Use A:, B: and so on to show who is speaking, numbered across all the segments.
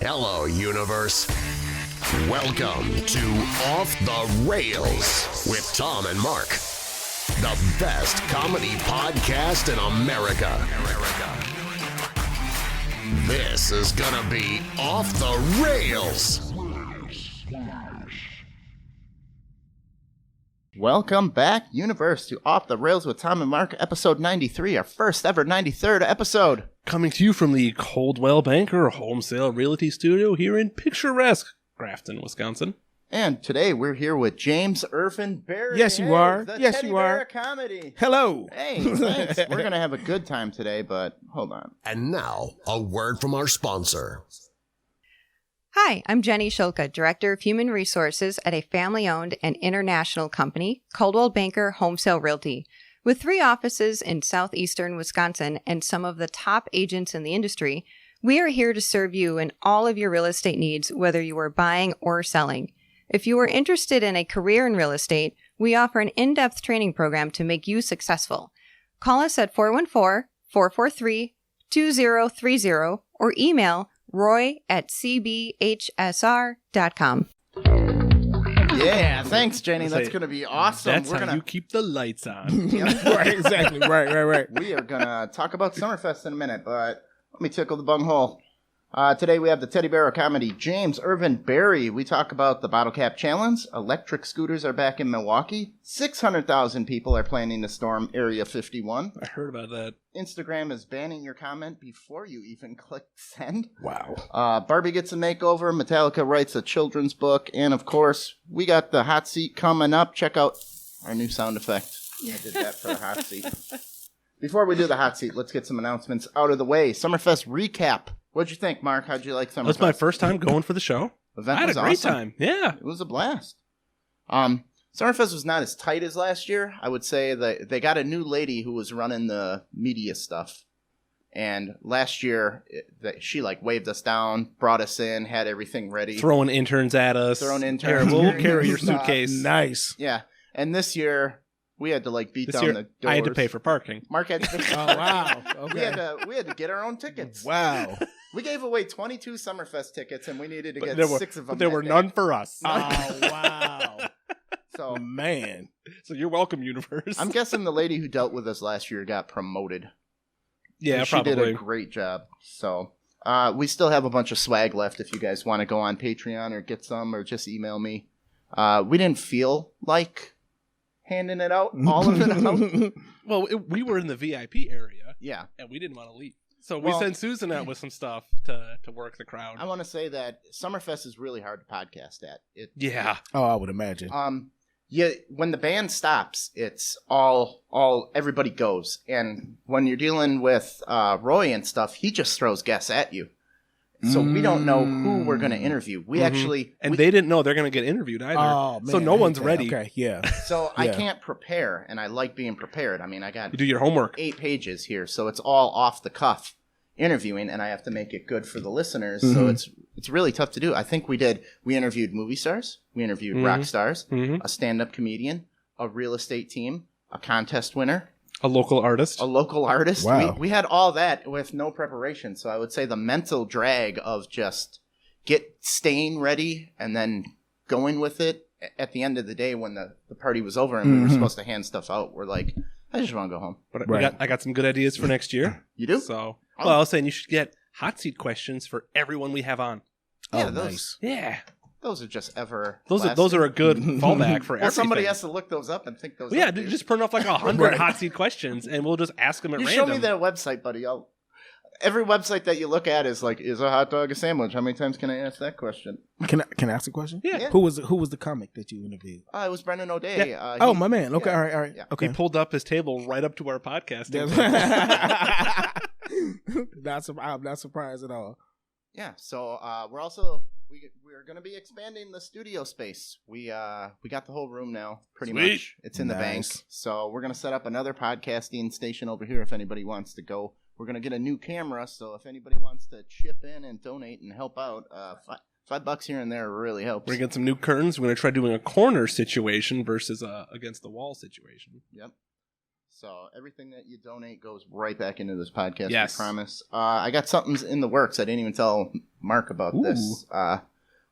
A: Hello, universe. Welcome to Off the Rails with Tom and Mark, the best comedy podcast in America. This is gonna be Off the Rails.
B: Welcome back, universe, to Off the Rails with Tom and Mark, episode 93, our first ever 93rd episode.
C: Coming to you from the Coldwell Banker Home Sale Realty Studio here in picturesque Grafton, Wisconsin.
B: And today we're here with James Ervin Barry.
D: Yes, you are.
B: The
D: Yes,
B: Teddy
D: you
B: Bear
D: are.
B: of Comedy.
D: Hello.
B: Hey, thanks. We're going to have a good time today, but hold on.
A: And now, a word from our sponsor.
E: Hi, I'm Jenny Shulka, Director of Human Resources at a family-owned and international company, Coldwell Banker Home Sale Realty. With 3 offices in southeastern Wisconsin and some of the top agents in the industry, we are here to serve you in all of your real estate needs, whether you are buying or selling. If you are interested in a career in real estate, we offer an in-depth training program to make you successful. Call us at 414-443-2030 or email roy@cbhsr.com.
B: Yeah, thanks, Jenny. That's going to be awesome.
C: That's how you keep the lights on.
D: Right, exactly. Right.
B: We are going to talk about Summerfest in a minute, but let me tickle the bunghole. Today we have the Teddy Bear of Comedy, James Ervin Barry. We talk about the Bottle Cap Challenge. Electric scooters are back in Milwaukee. 600,000 people are planning to storm Area 51.
C: I heard about that.
B: Instagram is banning your comment before you even click send.
D: Wow.
B: Barbie gets a makeover. Metallica writes a children's book. And, of course, we got the hot seat coming up. Check out our new sound effect. I did that for the hot seat. Before we do the hot seat, let's get some announcements out of the way. Summerfest recap. What'd you think, Mark? How'd you like Summerfest?
C: That was my first time going for the show.
B: Event
C: I had
B: was
C: a great
B: awesome.
C: time. Yeah.
B: It was a blast. Summerfest was not as tight as last year. I would say that they got a new lady who was running the media stuff. And last year, she waved us down, brought us in, had everything ready.
C: Throwing interns at us.
B: Throwing interns.
C: Here, we'll carry your suitcase.
D: Nice.
B: Yeah. And this year, we had to beat
C: This
B: down
C: year,
B: the doors.
C: I had to pay for parking.
B: Mark had to pay.
D: Oh, wow. Okay.
B: We had to get our own tickets.
D: Wow.
B: We gave away 22 Summerfest tickets, and we needed to get 6 of them.
C: But there were
B: that
C: none
B: day.
C: for us.
D: Oh, wow.
B: So
D: Man.
C: So you're welcome, universe.
B: I'm guessing the lady who dealt with us last year got promoted.
C: Yeah,
B: she
C: probably.
B: did a great job. So we still have a bunch of swag left if you guys want to go on Patreon or get some or just email me. We didn't feel like handing it out, all of it out.
C: Well, we were in the VIP area.
B: Yeah.
C: And we didn't want to leave. So
B: Well-
C: we sent Susan out with some stuff to work the crowd.
B: I want to say that Summerfest is really hard to podcast at.
C: Yeah.
D: Oh, I would imagine.
B: Yeah, when the band stops, it's all everybody goes. And when you're dealing with Roy and stuff, he just throws guests at you. So we don't know who we're going to interview. We actually...
C: And they didn't know they're going to get interviewed either.
D: Oh, man.
C: So no one's
D: Okay,
C: ready.
D: Okay, yeah.
B: So I
D: Yeah.
B: can't prepare, and I like being prepared. I mean, I got
C: You do your homework.
B: 8 pages here, so it's all off the cuff interviewing, and I have to make it good for the listeners. So it's really tough to do. I think we interviewed movie stars, we interviewed rock stars, a stand-up comedian, a real estate team, a contest winner,
C: A local artist.
B: a local artist.
D: Wow.
B: We had all that with no preparation. So I would say the mental drag of just staying ready and then going with it at the end of the day when the party was over and we were supposed to hand stuff out, we're like, I just want to go home.
C: But
D: Right.
C: I got some good ideas for next year.
B: You do?
C: So, well, I was saying you should get hot seat questions for everyone we have on.
B: Yeah,
D: Oh,
B: those
D: nice.
C: Yeah.
B: those are just ever.
C: Those are a good fallback for
B: Well,
C: everything.
B: somebody has to look those up and think those.
C: Well, yeah,
B: up, dude.
C: just print off like 100 hot seat questions, and we'll just ask them at
B: You
C: random.
B: show me that website, buddy. Every website that you look at is like, is a hot dog a sandwich? How many times can I ask that question?
D: Can I ask a question?
C: Yeah.
D: Who was the comic that you interviewed?
B: It was Brendan O'Day.
C: Yeah.
D: Oh, my man. Okay,
B: yeah.
D: all right.
B: Yeah.
D: Okay.
C: He pulled up his table right up to our podcast.
D: I'm not surprised at all.
B: Yeah. So we're going to be expanding the studio space. We got the whole room now, pretty
C: Sweet.
B: much. It's in the bank.
D: Nice.
B: So we're going to set up another podcasting station over here if anybody wants to go. We're going to get a new camera, so if anybody wants to chip in and donate and help out, $5 here and there really helps.
C: We're going to get some new curtains. We're going to try doing a corner situation versus against the wall situation.
B: Yep. So everything that you donate goes right back into this podcast,
C: Yes.
B: I promise. I got something's in the works. I didn't even tell Mark about this.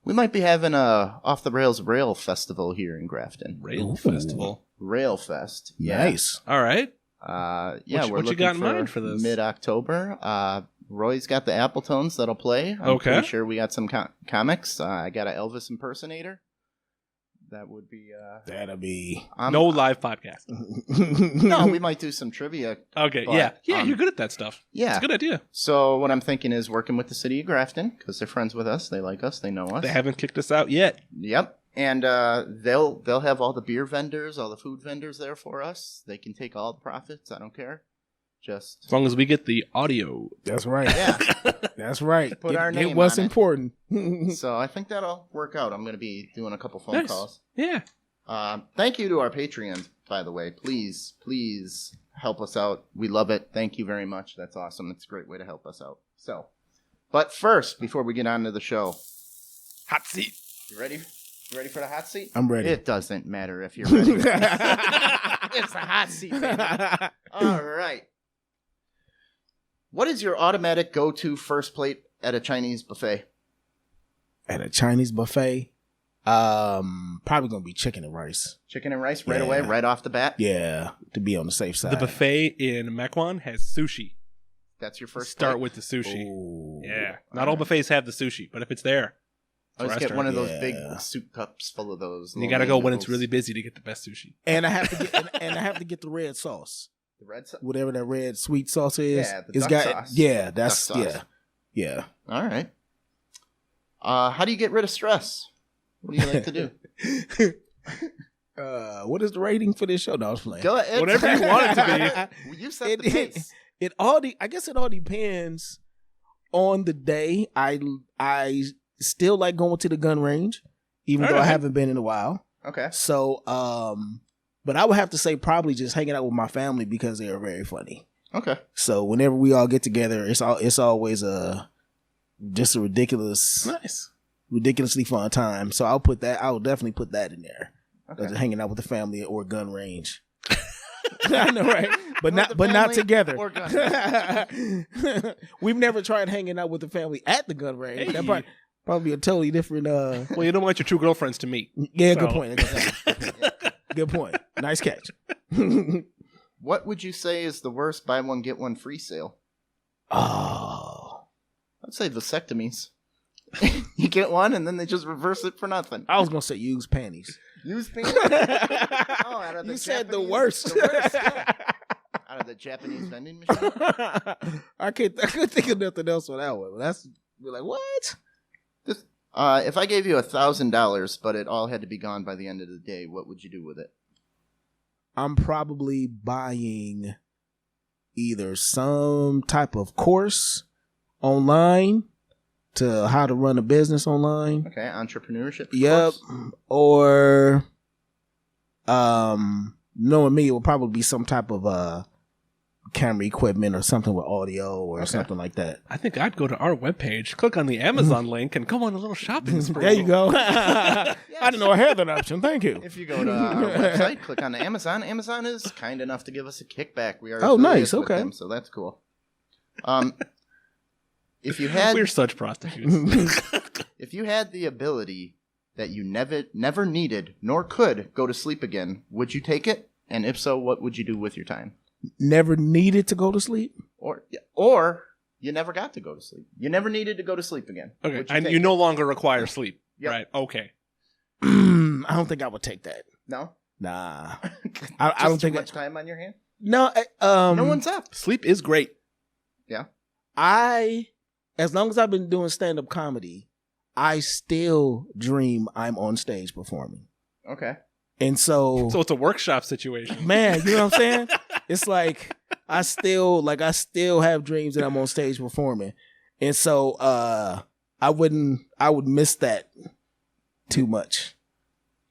B: We might be having a Off the Rails Rail Festival here in Grafton.
C: Rail Festival.
B: Rail Fest. Yeah.
D: Nice.
C: All right.
B: We're
C: What you
B: looking
C: got in mind for this?
B: Mid-October. Roy's got the Appletones that'll play. I'm
C: Okay.
B: pretty sure we got some comics. I got an Elvis impersonator. That would be...
D: That'll be.
C: No live podcast.
B: No, we might do some trivia.
C: Okay.
B: But,
C: yeah. You're good at that stuff.
B: Yeah.
C: It's a good idea.
B: So what I'm thinking is working with the city of Grafton, because they're friends with us. They like us. They know us.
C: They haven't kicked us out yet.
B: Yep. And they'll have all the beer vendors, all the food vendors there for us. They can take all the profits. I don't care. Just
C: As long as we get the audio.
D: That's right.
B: yeah.
D: That's right.
B: Put our name
D: It was
B: on it.
D: important.
B: So I think that'll work out. I'm going to be doing a couple phone
C: Nice.
B: calls.
C: Yeah.
B: Thank you to our Patreons, by the way. Please help us out. We love it. Thank you very much. That's awesome. It's a great way to help us out. So, but first, before we get on to the show,
C: Hot seat.
B: you ready? You ready for the hot seat?
D: I'm ready.
B: It doesn't matter if you're ready. It's the hot seat, baby. All right. What is your automatic go-to first plate at a Chinese buffet?
D: At a Chinese buffet, probably gonna be chicken and rice.
B: Chicken and rice right
D: Yeah.
B: away, right off the bat?
D: Yeah, to be on the safe side.
C: The buffet in Mequon has sushi.
B: That's your first
C: Start
B: plate?
C: with the sushi.
D: Ooh.
C: Yeah. Not all buffets have the sushi, but if it's there, it's a
B: Always get one
C: restaurant.
B: of those
D: Yeah.
B: big soup cups full of those.
C: And you
B: little
C: got to go when it's
B: noodles.
C: really busy to get the best sushi.
D: And I have to get and I have to get the red sauce.
B: The red sauce?
D: Whatever that red sweet sauce is.
B: Yeah, the
D: it's
B: duck
D: got
B: sauce.
D: yeah, that's
B: Duck sauce.
D: yeah.
B: All right. How do you get rid of stress? What do you like to do?
D: What is the rating for this show? No, I was playing.
B: Go ahead.
C: Whatever you want it to be.
B: Well, you set the pace.
D: I guess it all depends on the day. I still like going to the gun range, even though I
C: Alright.
D: haven't been in a while.
B: Okay.
D: So, but I would have to say probably just hanging out with my family because they are very funny.
B: Okay.
D: So whenever we all get together, it's always just a ridiculously fun time. So I will definitely put that in there.
B: Okay.
D: Hanging out with the family or gun range. I know, right? But
B: With the
D: not
B: family
D: together.
B: or gun
D: We've never tried hanging out with the family at the gun range.
C: Hey.
D: That probably a totally different.
C: Well, you don't want your two girlfriends to meet.
D: Yeah,
C: So-
D: good point. Good point. Nice catch.
B: What would you say is the worst buy one get one free sale?
D: Oh,
B: I'd say vasectomies. You get one and then they just reverse it for nothing.
D: I was gonna say use panties.
B: Use penis? Out of the
D: You said the
B: Japanese-
D: worst.
B: The worst, yeah. Out of the Japanese vending machine.
D: I couldn't think of nothing else on that one. We're like, what?
B: If I gave you $1,000, but it all had to be gone by the end of the day, what would you do with it?
D: I'm probably buying either some type of course online to how to run a business online.
B: Okay, entrepreneurship.
D: Yep.
B: course.
D: Or knowing me, it will probably be some type of camera equipment or something with audio or
B: Okay.
D: something like that.
C: I think I'd go to our webpage, click on the Amazon link, and go on a little shopping spree.
D: There you go. I didn't know I had that option. Thank you.
B: If you go to our website, click on Amazon. Amazon is kind enough to give us a kickback. We are
D: Oh,
B: affiliates
D: nice,
B: with
D: okay.
B: them, so that's cool. If you had
C: We're such prostitutes.
B: if you had the ability that you never needed nor could go to sleep again, would you take it? And if so, what would you do with your time?
D: Never needed to go to sleep.
B: Or you never got to go to sleep. You never needed to go to sleep again.
C: Okay,
B: Would
C: and
B: take
C: you
B: it?
C: no longer require sleep.
B: Yep.
C: Right, okay.
D: I don't think I would take that.
B: No.
D: Nah.
B: Just
D: I don't think
B: too much time on your hand.
D: No.
B: No one's up.
C: Sleep is great.
B: Yeah.
D: As long as I've been doing stand-up comedy, I still dream I'm on stage performing.
B: Okay.
D: And so
C: So it's a workshop situation.
D: man, you know what I'm saying? It's like I still have dreams that I'm on stage performing. And so I would miss that too much.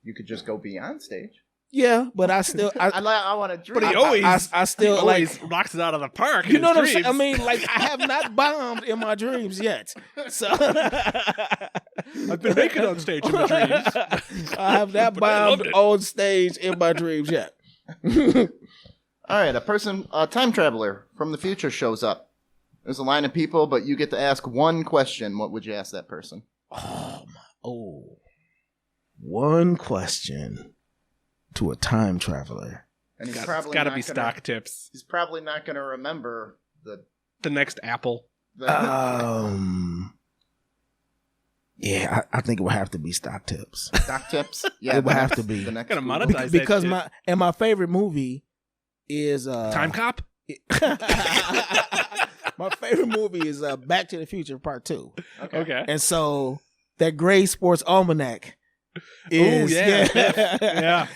B: You could just go beyond stage.
D: Yeah, but I
B: I want to dream.
C: But he always,
D: I still
C: he always
D: like
C: knocks it out of the park.
D: you
C: in
D: know
C: his
D: what I'm saying?
C: dreams.
D: I mean, like I have not bombed in my dreams yet. So
C: I've been making on stage in my dreams.
D: I have not
C: But I loved
D: bombed
C: it.
D: on stage in my dreams yet.
B: All right, a time traveler from the future shows up. There's a line of people, but you get to ask one question. What would you ask that person?
D: One question to a time traveler.
B: And he's
C: It's
B: probably
C: got to
B: not
C: be
B: gonna-
C: stock tips.
B: He's probably not going to remember
C: The next Apple.
D: Yeah, I think it would have to be stock tips.
B: stock tips. Yeah,
D: It would have to be.
B: the next
C: Gotta
B: Google.
C: monetize that
D: Because
C: shit.
D: my favorite movie is
C: Time Cop?
D: my favorite movie is Back to the Future Part 2.
C: Okay.
D: And so that gray sports almanac
C: Oh,
D: is
C: yeah. Yeah.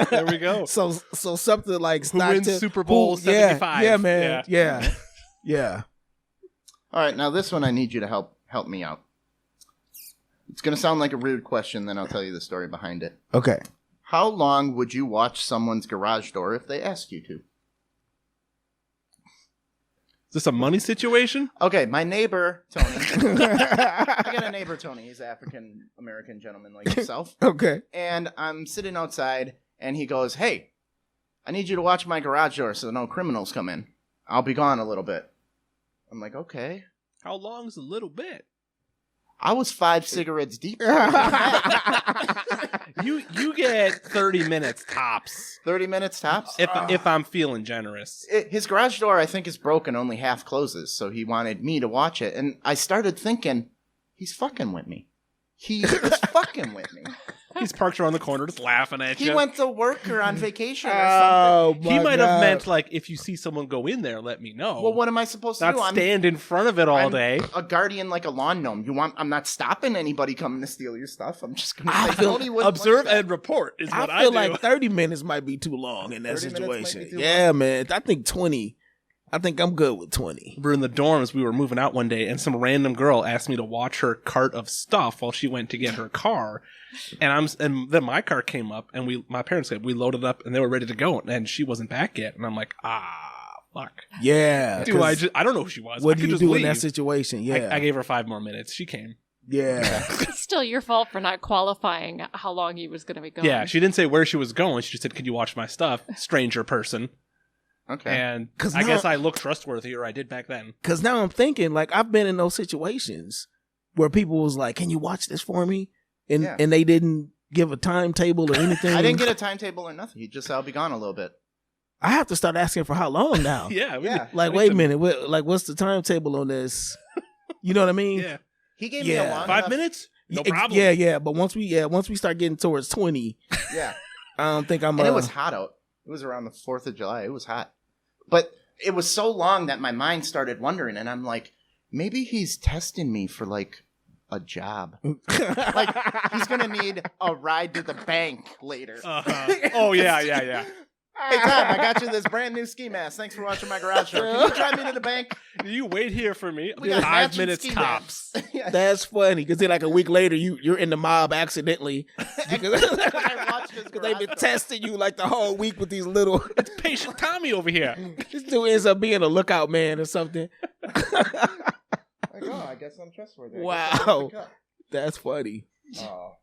C: There we go.
D: So something like
C: Who
D: stock
C: wins
D: tip-
C: Super Bowl
D: who-
C: 75?
D: Yeah, man. Yeah.
B: All right, now this one I need you to help me out. It's going to sound like a rude question, then I'll tell you the story behind it.
D: Okay.
B: How long would you watch someone's garage door if they asked you to?
C: Is this a money situation?
B: Okay, my neighbor, Tony. I got a neighbor, Tony. He's an African-American gentleman like yourself.
D: Okay.
B: And I'm sitting outside, and he goes, "Hey, I need you to watch my garage door so no criminals come in. I'll be gone a little bit." I'm like, "Okay."
C: How long's a little bit?
B: I was 5 cigarettes deep.
C: You get 30 minutes tops
B: 30 minutes tops.
C: if I'm feeling generous.
B: His garage door, I think, is broken. Only half closes, so he wanted me to watch it. And I started thinking, he's fucking with me. He is fucking with me.
C: He's parked around the corner just laughing at
B: He
C: you.
B: went to work or on vacation or
D: Oh,
B: something.
C: He
D: my
C: might
D: God.
C: have meant, like, if you see someone go in there, let me know.
B: Well, what am I supposed to
C: Not
B: do? I'm
C: stand in front of it all day.
B: a guardian like a lawn gnome. I'm not stopping anybody coming to steal your stuff. I'm just going
D: I
B: to say,
D: feel-
B: Tony wouldn't
C: Observe
B: like that.
C: and report is what
D: I feel
C: do.
D: like 30 minutes might be too long in that
B: 30 minutes might be
D: situation.
B: too
D: Yeah, man. I think 20. I think I'm good with 20.
C: We were in the dorms. We were moving out one day, and some random girl asked me to watch her cart of stuff while she went to get her car. And then my car came up, and my parents said we loaded up, and they were ready to go, and she wasn't back yet. And I'm like, fuck.
D: Yeah.
C: Dude,
D: 'cause
C: I don't know who she was.
D: What
C: I
D: do
C: could
D: you
C: just
D: do
C: leave.
D: in that situation? Yeah.
C: I gave her 5 more minutes. She came.
D: yeah.
F: It's still your fault for not qualifying how long he was going to be gone.
C: Yeah, she didn't say where she was going. She just said, "Could you watch my stuff?" Stranger person.
B: Okay.
C: And
D: 'Cause
C: I
D: now-
C: guess I look trustworthy, or I did back then.
D: Because now I'm thinking, like, I've been in those situations where people was like, can you watch this for me? And
B: Yeah.
D: and they didn't give a timetable or anything.
B: I didn't get a timetable or nothing. He just said, I'll be gone a little bit.
D: I have to start asking for how long now.
C: Yeah,
B: Yeah.
D: Like, wait a minute. What's the timetable on this? You know what I mean?
C: Yeah,
B: He gave me a
D: Yeah.
B: long
C: 5
B: enough-
C: minutes. No
D: Yeah,
C: problem.
D: Yeah. But once we start getting towards 20,
B: Yeah.
D: I don't think I'm.
B: And it was hot out. It was around the 4th of July. It was hot. But it was so long that my mind started wondering, and I'm like, maybe he's testing me for, like, a job. Like, he's going to need a ride to the bank later.
C: Uh-huh. Oh yeah.
B: Hey, Tom, I got you this brand new ski mask. Thanks for watching my garage door. Can you drive me to the bank?
C: You wait here for me.
B: We got
C: 5
B: matching
C: minutes
B: ski
C: tops.
B: masks. Yeah.
D: That's funny because then like a week later you're in the mob accidentally because
B: I watched his
D: they've
B: garage
D: been
B: door.
D: testing you like the whole week with these little.
C: Patient Tommy over here.
D: This dude ends up being a lookout man or something.
B: Like, oh, I guess I'm trustworthy. I guess
D: Wow.
B: I'll pick up.
D: That's funny.
B: Oh.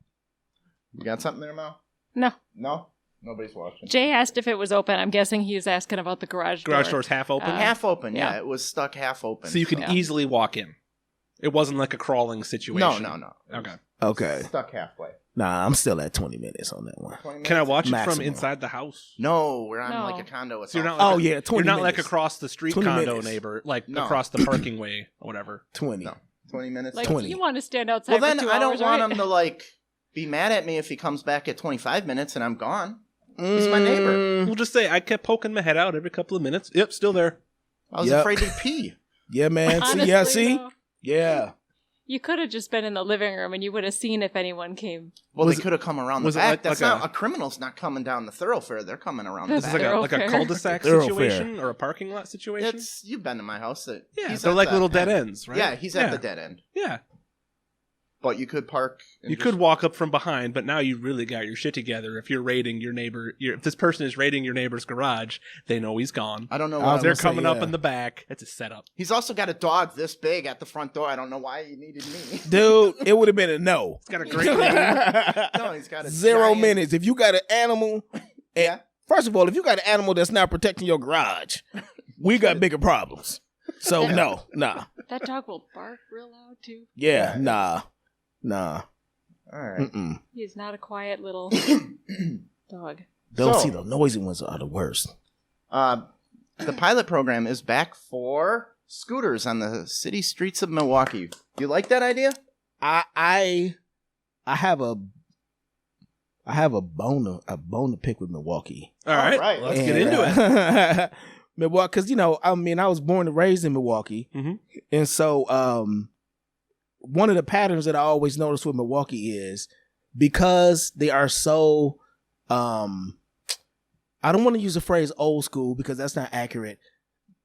B: You got something there, Mel?
F: No.
B: No? Nobody's watching.
F: Jay asked if it was open. I'm guessing he was asking about the garage door.
C: Garage door's half open,
B: Half open, yeah.
F: yeah.
B: It was stuck half open.
C: so you could
F: Yeah.
C: easily walk in. It wasn't like a crawling situation.
B: No. It
C: Okay.
B: was
D: Okay.
B: Stuck halfway.
D: Nah, I'm still at 20 minutes on that one.
B: 20
C: Can I
B: minutes?
C: watch it from
D: Maximum.
C: inside the house?
B: No, we're on
F: No.
B: like a condo.
C: So you're not
D: Oh
C: like
D: yeah, 20
C: You're not
D: minutes.
C: like across the street
D: 20
C: condo
D: minutes.
C: neighbor, like
B: No.
C: across the parking way or whatever.
D: 20.
B: No. 20 minutes.
F: Like,
D: 20.
F: you want to stand outside
B: Well, then
F: for 2
B: I don't
F: hours,
B: want
F: right?
B: him to, like, be mad at me if he comes back at 25 minutes and I'm gone. He's my neighbor.
C: We'll just say I kept poking my head out every couple of minutes. Yep, still there.
B: I was
D: Yep.
B: afraid to pee.
D: Yeah, man.
F: Honestly,
D: See?
F: though,
D: Yeah.
F: you could have just been in the living room and you would have seen if anyone came.
B: Well,
C: Was
B: they
C: it-
B: could have come around the
C: was it
B: back.
C: like-
B: That's
C: like
B: not a criminal's not coming down the thoroughfare. They're coming around the
F: This
C: This
B: back.
C: is like a
F: Thoroughfare.
C: cul-de-sac
D: Thoroughfare.
C: situation or a parking lot situation.
B: You've been to my house.
C: Yeah,
B: he's
C: they're
B: at
C: like
B: the
C: little dead
B: end.
C: ends, right?
B: Yeah, he's at the dead end.
C: Yeah,
B: But you could park. And
C: you could walk up from behind, but now you really got your shit together. If you're raiding your neighbor, if this person is raiding your neighbor's garage, they know he's gone.
B: I don't know
D: I
B: why.
D: was
C: They're
D: gonna say,
C: coming up
D: yeah.
C: in the back. It's a setup.
B: He's also got a dog this big at the front door. I don't know why he needed me.
D: Dude, it would have been a no.
C: It's got a great name.
B: No, he's got a
D: 0
B: giant-
D: minutes. If you got an animal,
B: Yeah.
D: First of all, if you got an animal that's not protecting your garage, we got bigger problems. So no, nah.
F: That dog will bark real loud too.
D: Yeah, nah.
B: All right.
F: He is not a quiet little dog.
D: Those the noisy ones are the worst.
B: The pilot program is back for scooters on the city streets of Milwaukee. You like that idea?
D: I have a bone to pick with Milwaukee.
C: All right. Let's get into it.
D: Milwaukee, because I was born and raised in Milwaukee, and so one of the patterns that I always notice with Milwaukee is because they are so I don't want to use the phrase old school because that's not accurate,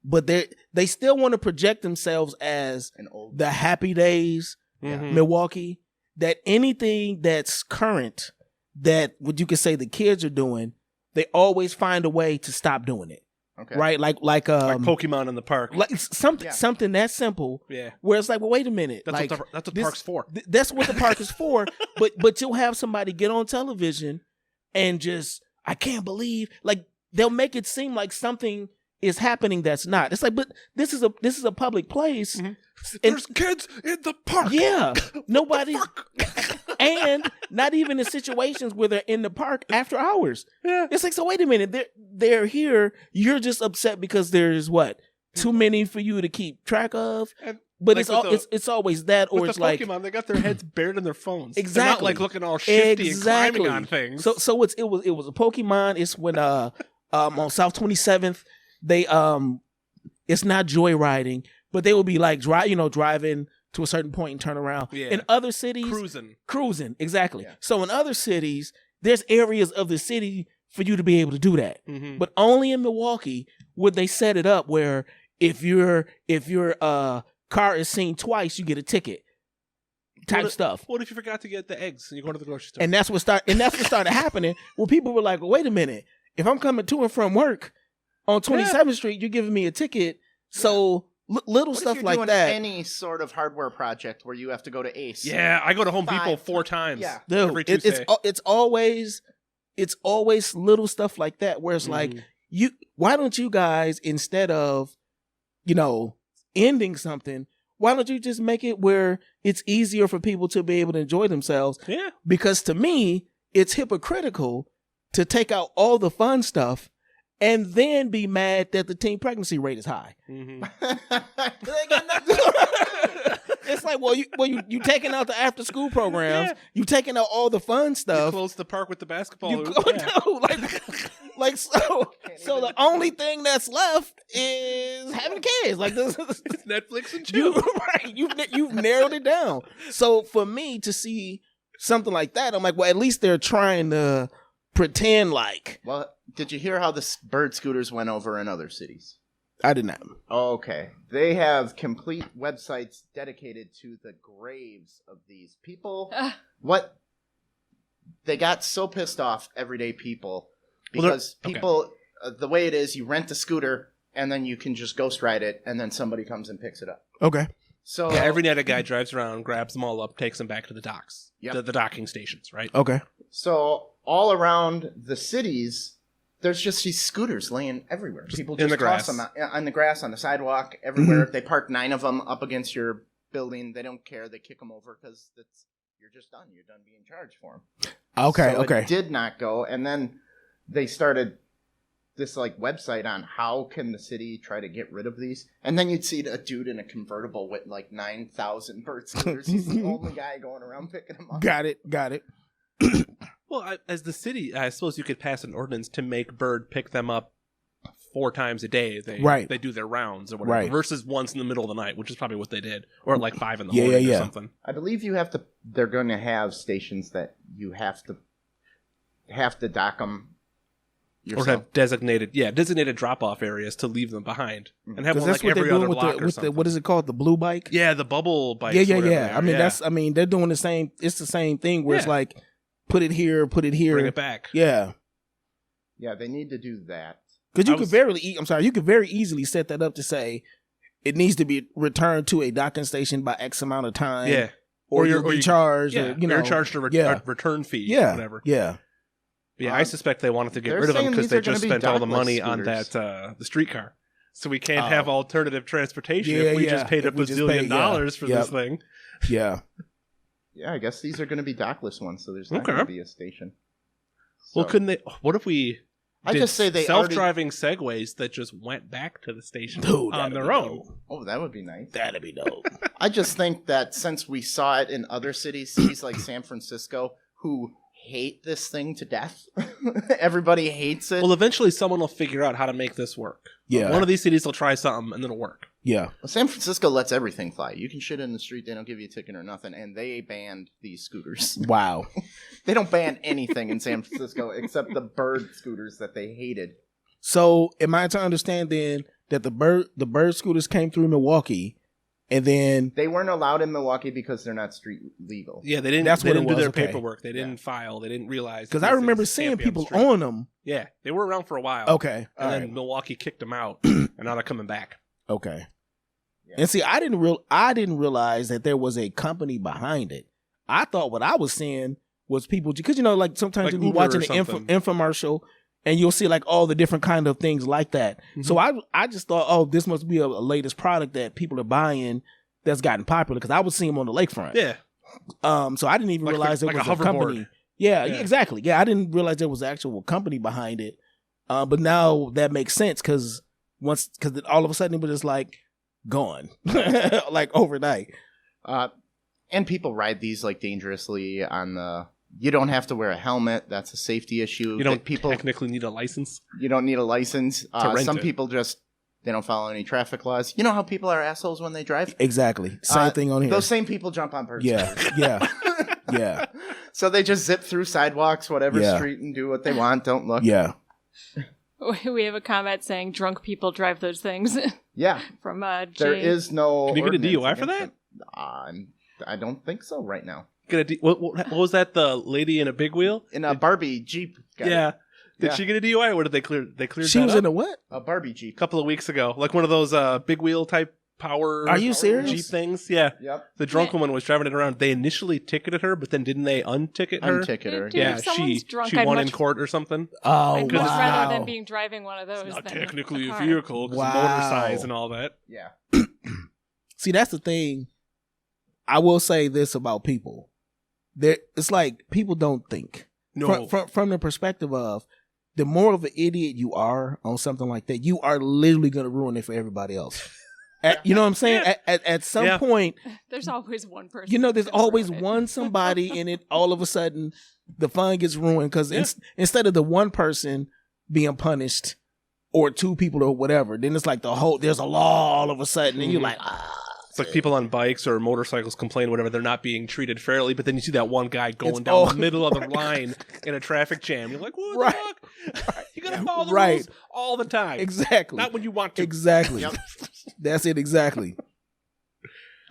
D: but they still want to project themselves as the happy days Milwaukee, that anything that's current that what you could say the kids are doing, they always find a way to stop doing it. Okay. Right? Like
C: Pokemon in the park.
D: Like something that simple.
C: Yeah.
D: Where it's like, well, wait a minute.
C: That's what the park's for.
D: That's what the park is for. But you'll have somebody get on television and just, I can't believe, like they'll make it seem like something is happening that's not. It's like, but this is a public place.
C: Mm-hmm. There's kids in the park.
D: Yeah. Nobody. And not even in situations where they're in the park after hours. Yeah. It's like, so wait a minute. They're here. You're just upset because there's what? Too many for you to keep track of? But like it's always that, or it's like
C: Pokemon, they got their heads buried in their phones.
D: Exactly.
C: They're not like looking all shifty and climbing on things.
D: So it was a Pokemon. It's when on South 27th, they it's not joyriding, but they will be like driving to a certain point and turn around. Yeah. In other cities, cruising, exactly. Yeah. So in other cities, there's areas of the city for you to be able to do that. Mm-hmm. But only in Milwaukee would they set it up where if your car is seen twice, you get a ticket. Stuff.
C: What if you forgot to get the eggs and you go to the grocery store?
D: And that's what started happening. Where people were like, well, "Wait a minute! If I'm coming to and from work on 27th Street, you're giving me a ticket." So little stuff like that.
B: Any sort of hardware project where you have to go to Ace.
C: Yeah, I go to Home Depot 4 times.
D: Yeah, every Tuesday. It's always little stuff like that where it's like why don't you guys, instead of ending something, why don't you just make it where it's easier for people to be able to enjoy themselves?
C: Yeah.
D: Because to me, it's hypocritical to take out all the fun stuff and then be mad that the teen pregnancy rate is high. Mm-hmm. It's like, well, you taking out the after school programs, you taking out all the fun stuff.
C: You close the park with the basketball.
D: So the only thing that's left is having kids. Like this,
C: it's Netflix and chill.
D: You've narrowed it down. So for me to see something like that, I'm like, well, at least they're trying to pretend like.
B: Well, did you hear how the bird scooters went over in other cities?
D: I did not.
B: Okay. They have complete websites dedicated to the graves of these people. What? They got so pissed off, everyday people, because the way it is, you rent the scooter, and then you can just ghost ride it, and then somebody comes and picks it up.
D: Okay.
B: So
C: every night a guy drives around, grabs them all up, takes them back to the docks, the docking stations, right?
D: Okay.
B: So all around the cities, there's just these scooters laying everywhere. People just toss them out, on the grass, on the sidewalk, everywhere. Mm-hmm. They park 9 of them up against your building. They don't care. They kick them over because you're just done. You're done being charged for them.
D: Okay.
B: It did not go. And then they started this website on how can the city try to get rid of these. And then you'd see a dude in a convertible with 9,000 bird scooters. He's the only guy going around picking them up.
D: Got it.
C: Well, as the city, I suppose you could pass an ordinance to make Bird pick them up 4 times a day. They do their rounds or whatever, versus once in the middle of the night, which is probably what they did, or at 5 in the morning or something.
B: I believe they're going to have stations that you have to dock them yourself.
C: Or have designated drop-off areas to leave them behind, and have one
D: that's what
C: every
D: they're doing
C: other block or something.
D: What is it called? The blue bike?
C: Yeah, the bubble bike.
D: Yeah. They're doing the same. It's the same thing where it's like, put it here. Bring
C: it back.
D: Yeah.
B: Yeah, they need to do that.
D: Because you could very easily set that up to say it needs to be returned to a docking station by X amount of time.
C: Yeah.
D: Or you're charged.
C: Yeah. You're charged a return fee.
D: Yeah.
C: Or whatever.
D: Yeah.
C: Yeah, I suspect they wanted to get
B: they're
C: rid of them
B: saying
C: because
B: these
C: they
B: are gonna
C: just
B: be
C: spent all the
B: dockless
C: money on
B: scooters.
C: that the streetcar. So we can't have alternative transportation
D: Yeah,
C: if we
D: yeah.
C: just paid a
D: If we just
C: bazillion
D: pay,
C: dollars for
D: Yep.
C: this thing.
D: Yeah.
B: Yeah, I guess these are going to be dockless ones, so there's not
C: Okay.
B: going to be a station.
C: Well,
B: So-
C: couldn't they? What if we?
B: I
C: did
B: just say they
C: self-driving segways that just went back to the station
D: Dude,
C: on
D: that'd
C: their
D: be
C: own.
D: dope.
B: Oh, that would be nice.
D: That'd be dope.
B: I just think that since we saw it in other cities like San Francisco, who hate this thing to death, everybody hates it.
C: Well, eventually someone will figure out how to make this work.
D: Yeah.
C: One of these cities will try something and then it'll work.
D: Yeah.
B: Well, San Francisco lets everything fly. You can shit in the street, they don't give you a ticket or nothing, and they banned these scooters.
D: Wow.
B: They don't ban anything in San Francisco except the bird scooters that they hated.
D: So, am I to understand then that the bird scooters came through Milwaukee, and then
B: They weren't allowed in Milwaukee because they're not street legal.
C: Yeah, they didn't.
D: That's
C: they
D: what
C: didn't
D: it
C: do their
D: was, okay.
C: paperwork. They didn't file. They didn't realize.
D: because
C: that
D: I
C: these
D: remember
C: things
D: seeing
C: can't be on the
D: people
C: street.
D: on them.
C: Yeah, they were around for a while.
D: Okay.
C: and
D: All
C: then
D: right.
C: Milwaukee kicked them out, and now they're coming back.
D: Okay.
B: Yeah.
D: And see, I didn't realize that there was a company behind it. I thought what I was seeing was people, because like sometimes
C: Like
D: you'll be
C: Uber
D: watching
C: or
D: an
C: something.
D: infomercial and you'll see like all the different kind of things like that.
C: Mm-hmm.
D: So I just thought, oh, this must be a latest product that people are buying that's gotten popular, because I was seeing them on the lakefront.
C: Yeah,
D: So I didn't even
C: Like
D: realize
C: like
D: there was
C: a
D: a company.
C: hoverboard.
D: Yeah,
C: Yeah.
D: exactly. Yeah, I didn't realize there was an actual company behind it. But now that makes sense, because all of a sudden it was just like gone, like overnight.
B: And people ride these like dangerously on the. You don't have to wear a helmet. That's a safety issue.
C: you don't
B: people.
C: technically need a license.
B: You don't need a license.
C: rent
B: Some
C: it.
B: people just they don't follow any traffic laws. You know how people are assholes when they drive.
D: Exactly. Same thing on here.
B: Those same people jump on birds.
D: Yeah, yeah, yeah,
B: So they just zip through sidewalks, whatever
D: Yeah.
B: street, and do what they want. Don't look.
D: yeah.
F: We have a comment saying drunk people drive those things
B: Yeah.
F: from
B: There
F: Jay.
B: is no.
C: Can you get a
B: ordinance
C: DUI for
B: against
C: that?
B: it. I don't think so right now.
C: What was that? The lady in a big wheel?
B: In a Barbie Jeep. got it.
C: Yeah. Did
B: Yeah.
C: she get a DUI, or did they clear? They cleared.
D: She
C: that
D: was
C: up
D: in a what?
B: A Barbie Jeep.
C: a couple of weeks ago, like one of those big wheel type power.
D: Are you serious?
C: Jeep things? Yeah.
B: Yep.
C: The drunk
F: Yeah.
C: woman was driving it around. They initially ticketed her, but then didn't they unticket her?
B: Unticket her.
F: Dude,
C: Yeah,
F: if someone's drunk,
C: she
F: I'd
C: won in
F: much-
C: court or something.
D: Oh,
F: I'd much
C: wow.
F: rather than being driving one of those.
C: It's not
F: than
C: technically a
F: car.
C: vehicle because
D: Wow.
C: motor size and all that.
B: Yeah.
D: See, that's the thing. I will say this about people. It's like people don't think.
C: No,
D: From the perspective of the more of an idiot you are on something like that, you are literally going to ruin it for everybody else. You know what I'm saying?
C: Yeah.
D: At some
C: Yeah.
D: point,
F: There's always one person.
D: there's
F: that's gonna
D: always
F: ruin it.
D: one somebody in it. All of a sudden, the fun gets ruined because
C: Yeah.
D: instead of the one person being punished or two people or whatever, then it's like there's a law all of a sudden, and you're like,
C: it's like people on bikes or motorcycles complain, whatever, they're not being treated fairly. But then you see that one guy going
D: It's
C: down
D: all-
C: the middle of the line in a traffic jam. You're like, what
D: Right.
C: the fuck? You gotta follow the
D: Right.
C: rules all the time.
D: exactly,
C: Not when you want to.
D: exactly.
B: Yep.
D: That's it, exactly.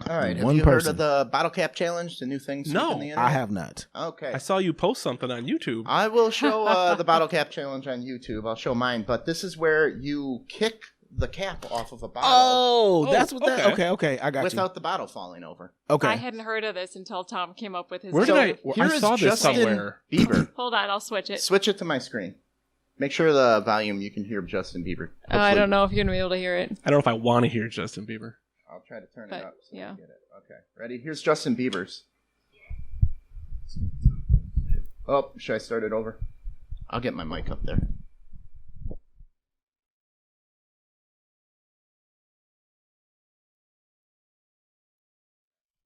B: All right. Have
D: One
B: you heard
D: person.
B: of the bottle cap challenge? The new thing?
C: No,
B: sweeping the internet?
D: I have not.
B: Okay.
C: I saw you post something on YouTube.
B: I will show the bottle cap challenge on YouTube. I'll show mine, but this is where you kick the cap off of a bottle
D: Oh,
C: Oh,
D: that's what that.
C: okay.
D: Okay, I got
B: without the bottle falling over.
D: you. Okay,
F: I hadn't heard of this until Tom came up with his.
C: Where did
B: So,
C: I
B: here is
C: saw this
B: Justin
C: somewhere.
B: Bieber.
F: Hold on, I'll switch it.
B: Switch it to my screen. Make sure the volume you can hear Justin Bieber.
F: Oh, I don't know if you're gonna be able to hear it.
C: I don't know if I want to hear Justin Bieber.
B: I'll try to turn
F: But,
B: it up so
F: yeah.
B: you get it. Okay. Ready? Here's Justin Bieber's. Oh, should I start it over? I'll get my mic up there.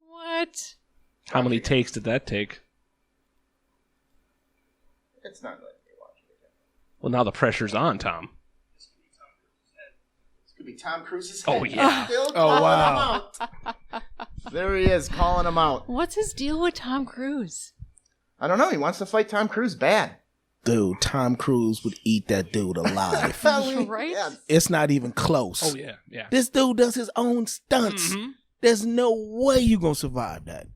F: What?
C: How many takes did that take?
B: It's not letting me watch it again.
C: Well, now the pressure's on, Tom.
B: This could be Tom Cruise's
C: Oh,
B: head.
C: yeah.
B: Still
D: Oh,
B: calling
D: wow.
B: him out. There he is, calling him out.
F: What's his deal with Tom Cruise?
B: I don't know. He wants to fight Tom Cruise bad.
D: dude. Tom Cruise would eat that dude alive.
F: Right?
B: Yeah.
D: It's not even close.
C: Oh, yeah, yeah.
D: This dude does his own stunts.
C: Mhm.
D: There's no way you gonna survive that.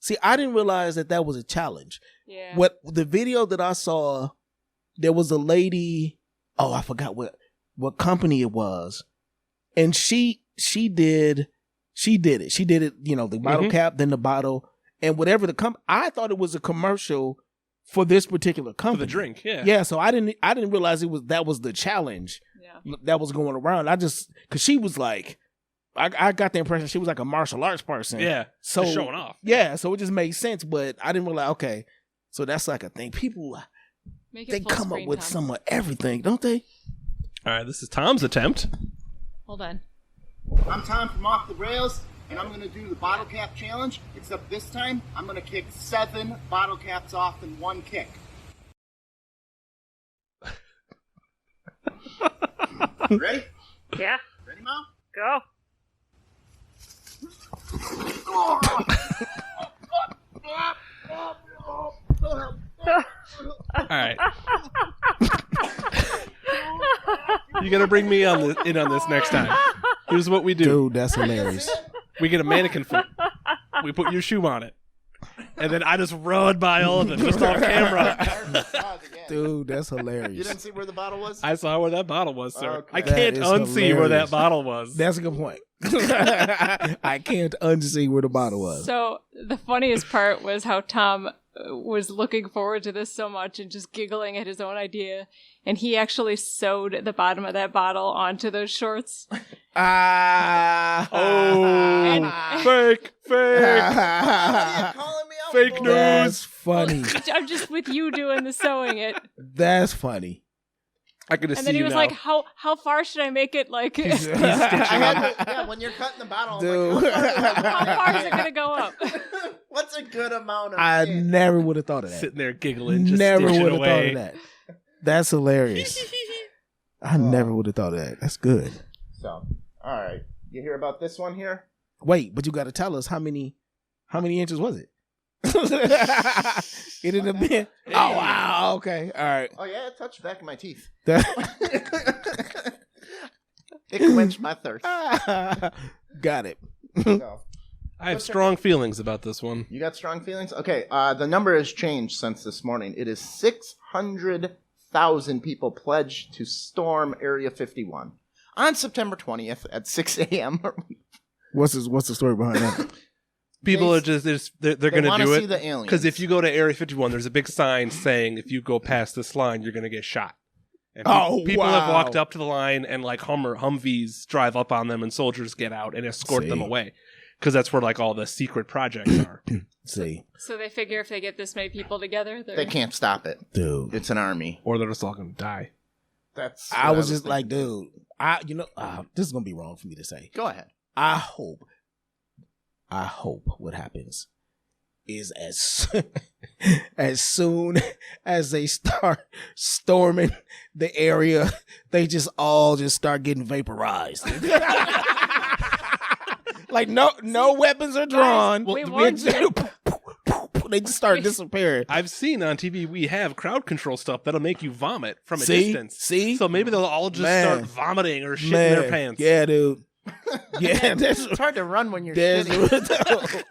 D: See, I didn't realize that was a challenge.
F: Yeah.
D: What the video that I saw, there was a lady. Oh, I forgot what company it was, and she did it. She did it. The bottle cap, then the bottle, and whatever the I thought it was a commercial for this particular
C: For
D: company.
C: the drink, yeah.
D: Yeah, so I didn't realize that was the challenge that was going around. Because she was like, I got the impression she was like a martial arts person.
C: Yeah,
D: so
C: just showing off.
D: Yeah, so it just made sense, but I didn't realize. Okay, so that's like a thing. People they come up with some of everything, don't they?
C: All right, this is Tom's attempt.
F: Hold on.
B: I'm Tom from Off the Rails, and I'm going to do the bottle cap challenge, except this time I'm going to kick 7 bottle caps off in one kick. Ready?
G: Yeah.
B: Ready, Mom?
G: Go.
C: All right. You got to bring me in on this next time. Here's what we do.
D: Dude, that's hilarious.
C: We get a mannequin foot. We put your shoe on it. And then I just run by all of them, just off camera.
D: Dude, that's hilarious.
B: You didn't see where the bottle was?
C: I saw where that bottle was, sir.
B: Okay.
C: I can't
D: That is
C: unsee where
D: hilarious.
C: that bottle was.
D: That's a good point. I can't unsee where the bottle was.
F: So the funniest part was how Tom was looking forward to this so much and just giggling at his own idea. And he actually sewed the bottom of that bottle onto those shorts.
C: Fake.
B: Calling me out,
C: Fake
B: boy?
C: news.
D: That's funny.
F: I'm just with you doing the sewing it.
D: That's funny.
C: I could have
F: And
C: seen
F: then he
C: you
F: was
C: now.
F: like, how far should I make it? Like,
B: I had to, yeah, when you're cutting the bottle, I'm
D: Dude.
B: like,
F: how far is it going to go up?
B: what's a good amount of
D: I
B: shit?
D: never would have thought of that.
C: Sitting there giggling, just
D: Never
C: stitching
D: would have thought
C: away.
D: of that. That's hilarious. I never would have thought of that. That's good.
B: So, all right. You hear about this one here?
D: Wait, but you got to tell us how many inches was it? It ended up being. Oh wow. Okay. All right.
B: Oh, yeah, it touched the back of my teeth.
D: That-
B: It quenched my thirst.
D: Got it.
B: So,
C: I have strong feelings about this one.
B: you got strong feelings? Okay, the number has changed since this morning. It is 600,000 people pledged to storm Area 51 on September 20th at 6 a.m.
D: What's the story behind that?
C: People
B: They-
C: are they're
B: They
C: going to
B: want
C: do
B: to see
C: it.
B: the aliens.
C: Because if you go to Area 51, there's a big sign saying if you go past this line, you're going to get shot. And people have
D: wow.
C: walked up to the line and like Humvees drive up on them and soldiers get out and escort them
D: See.
C: away. Because that's where like all the secret projects are.
D: See,
F: So they figure if they get this many people together,
B: they can't stop it.
D: dude.
B: It's an army.
C: Or they're just all going to die.
B: That's.
D: I
B: what
D: was just like,
B: thinking.
D: dude. This is gonna be wrong for me to say.
B: Go ahead.
D: I hope what happens is as soon as they start storming the area, they just all start getting vaporized. Like no weapons are drawn.
F: we warned you.
D: They just start disappearing.
C: I've seen on TV we have crowd control stuff that'll make you vomit from a
D: See?
C: distance.
D: See?
C: So maybe they'll all just
D: Man.
C: start vomiting or shit in their pants.
D: Yeah, dude. Yeah,
B: It's hard to run when you're
D: there's
B: shitting.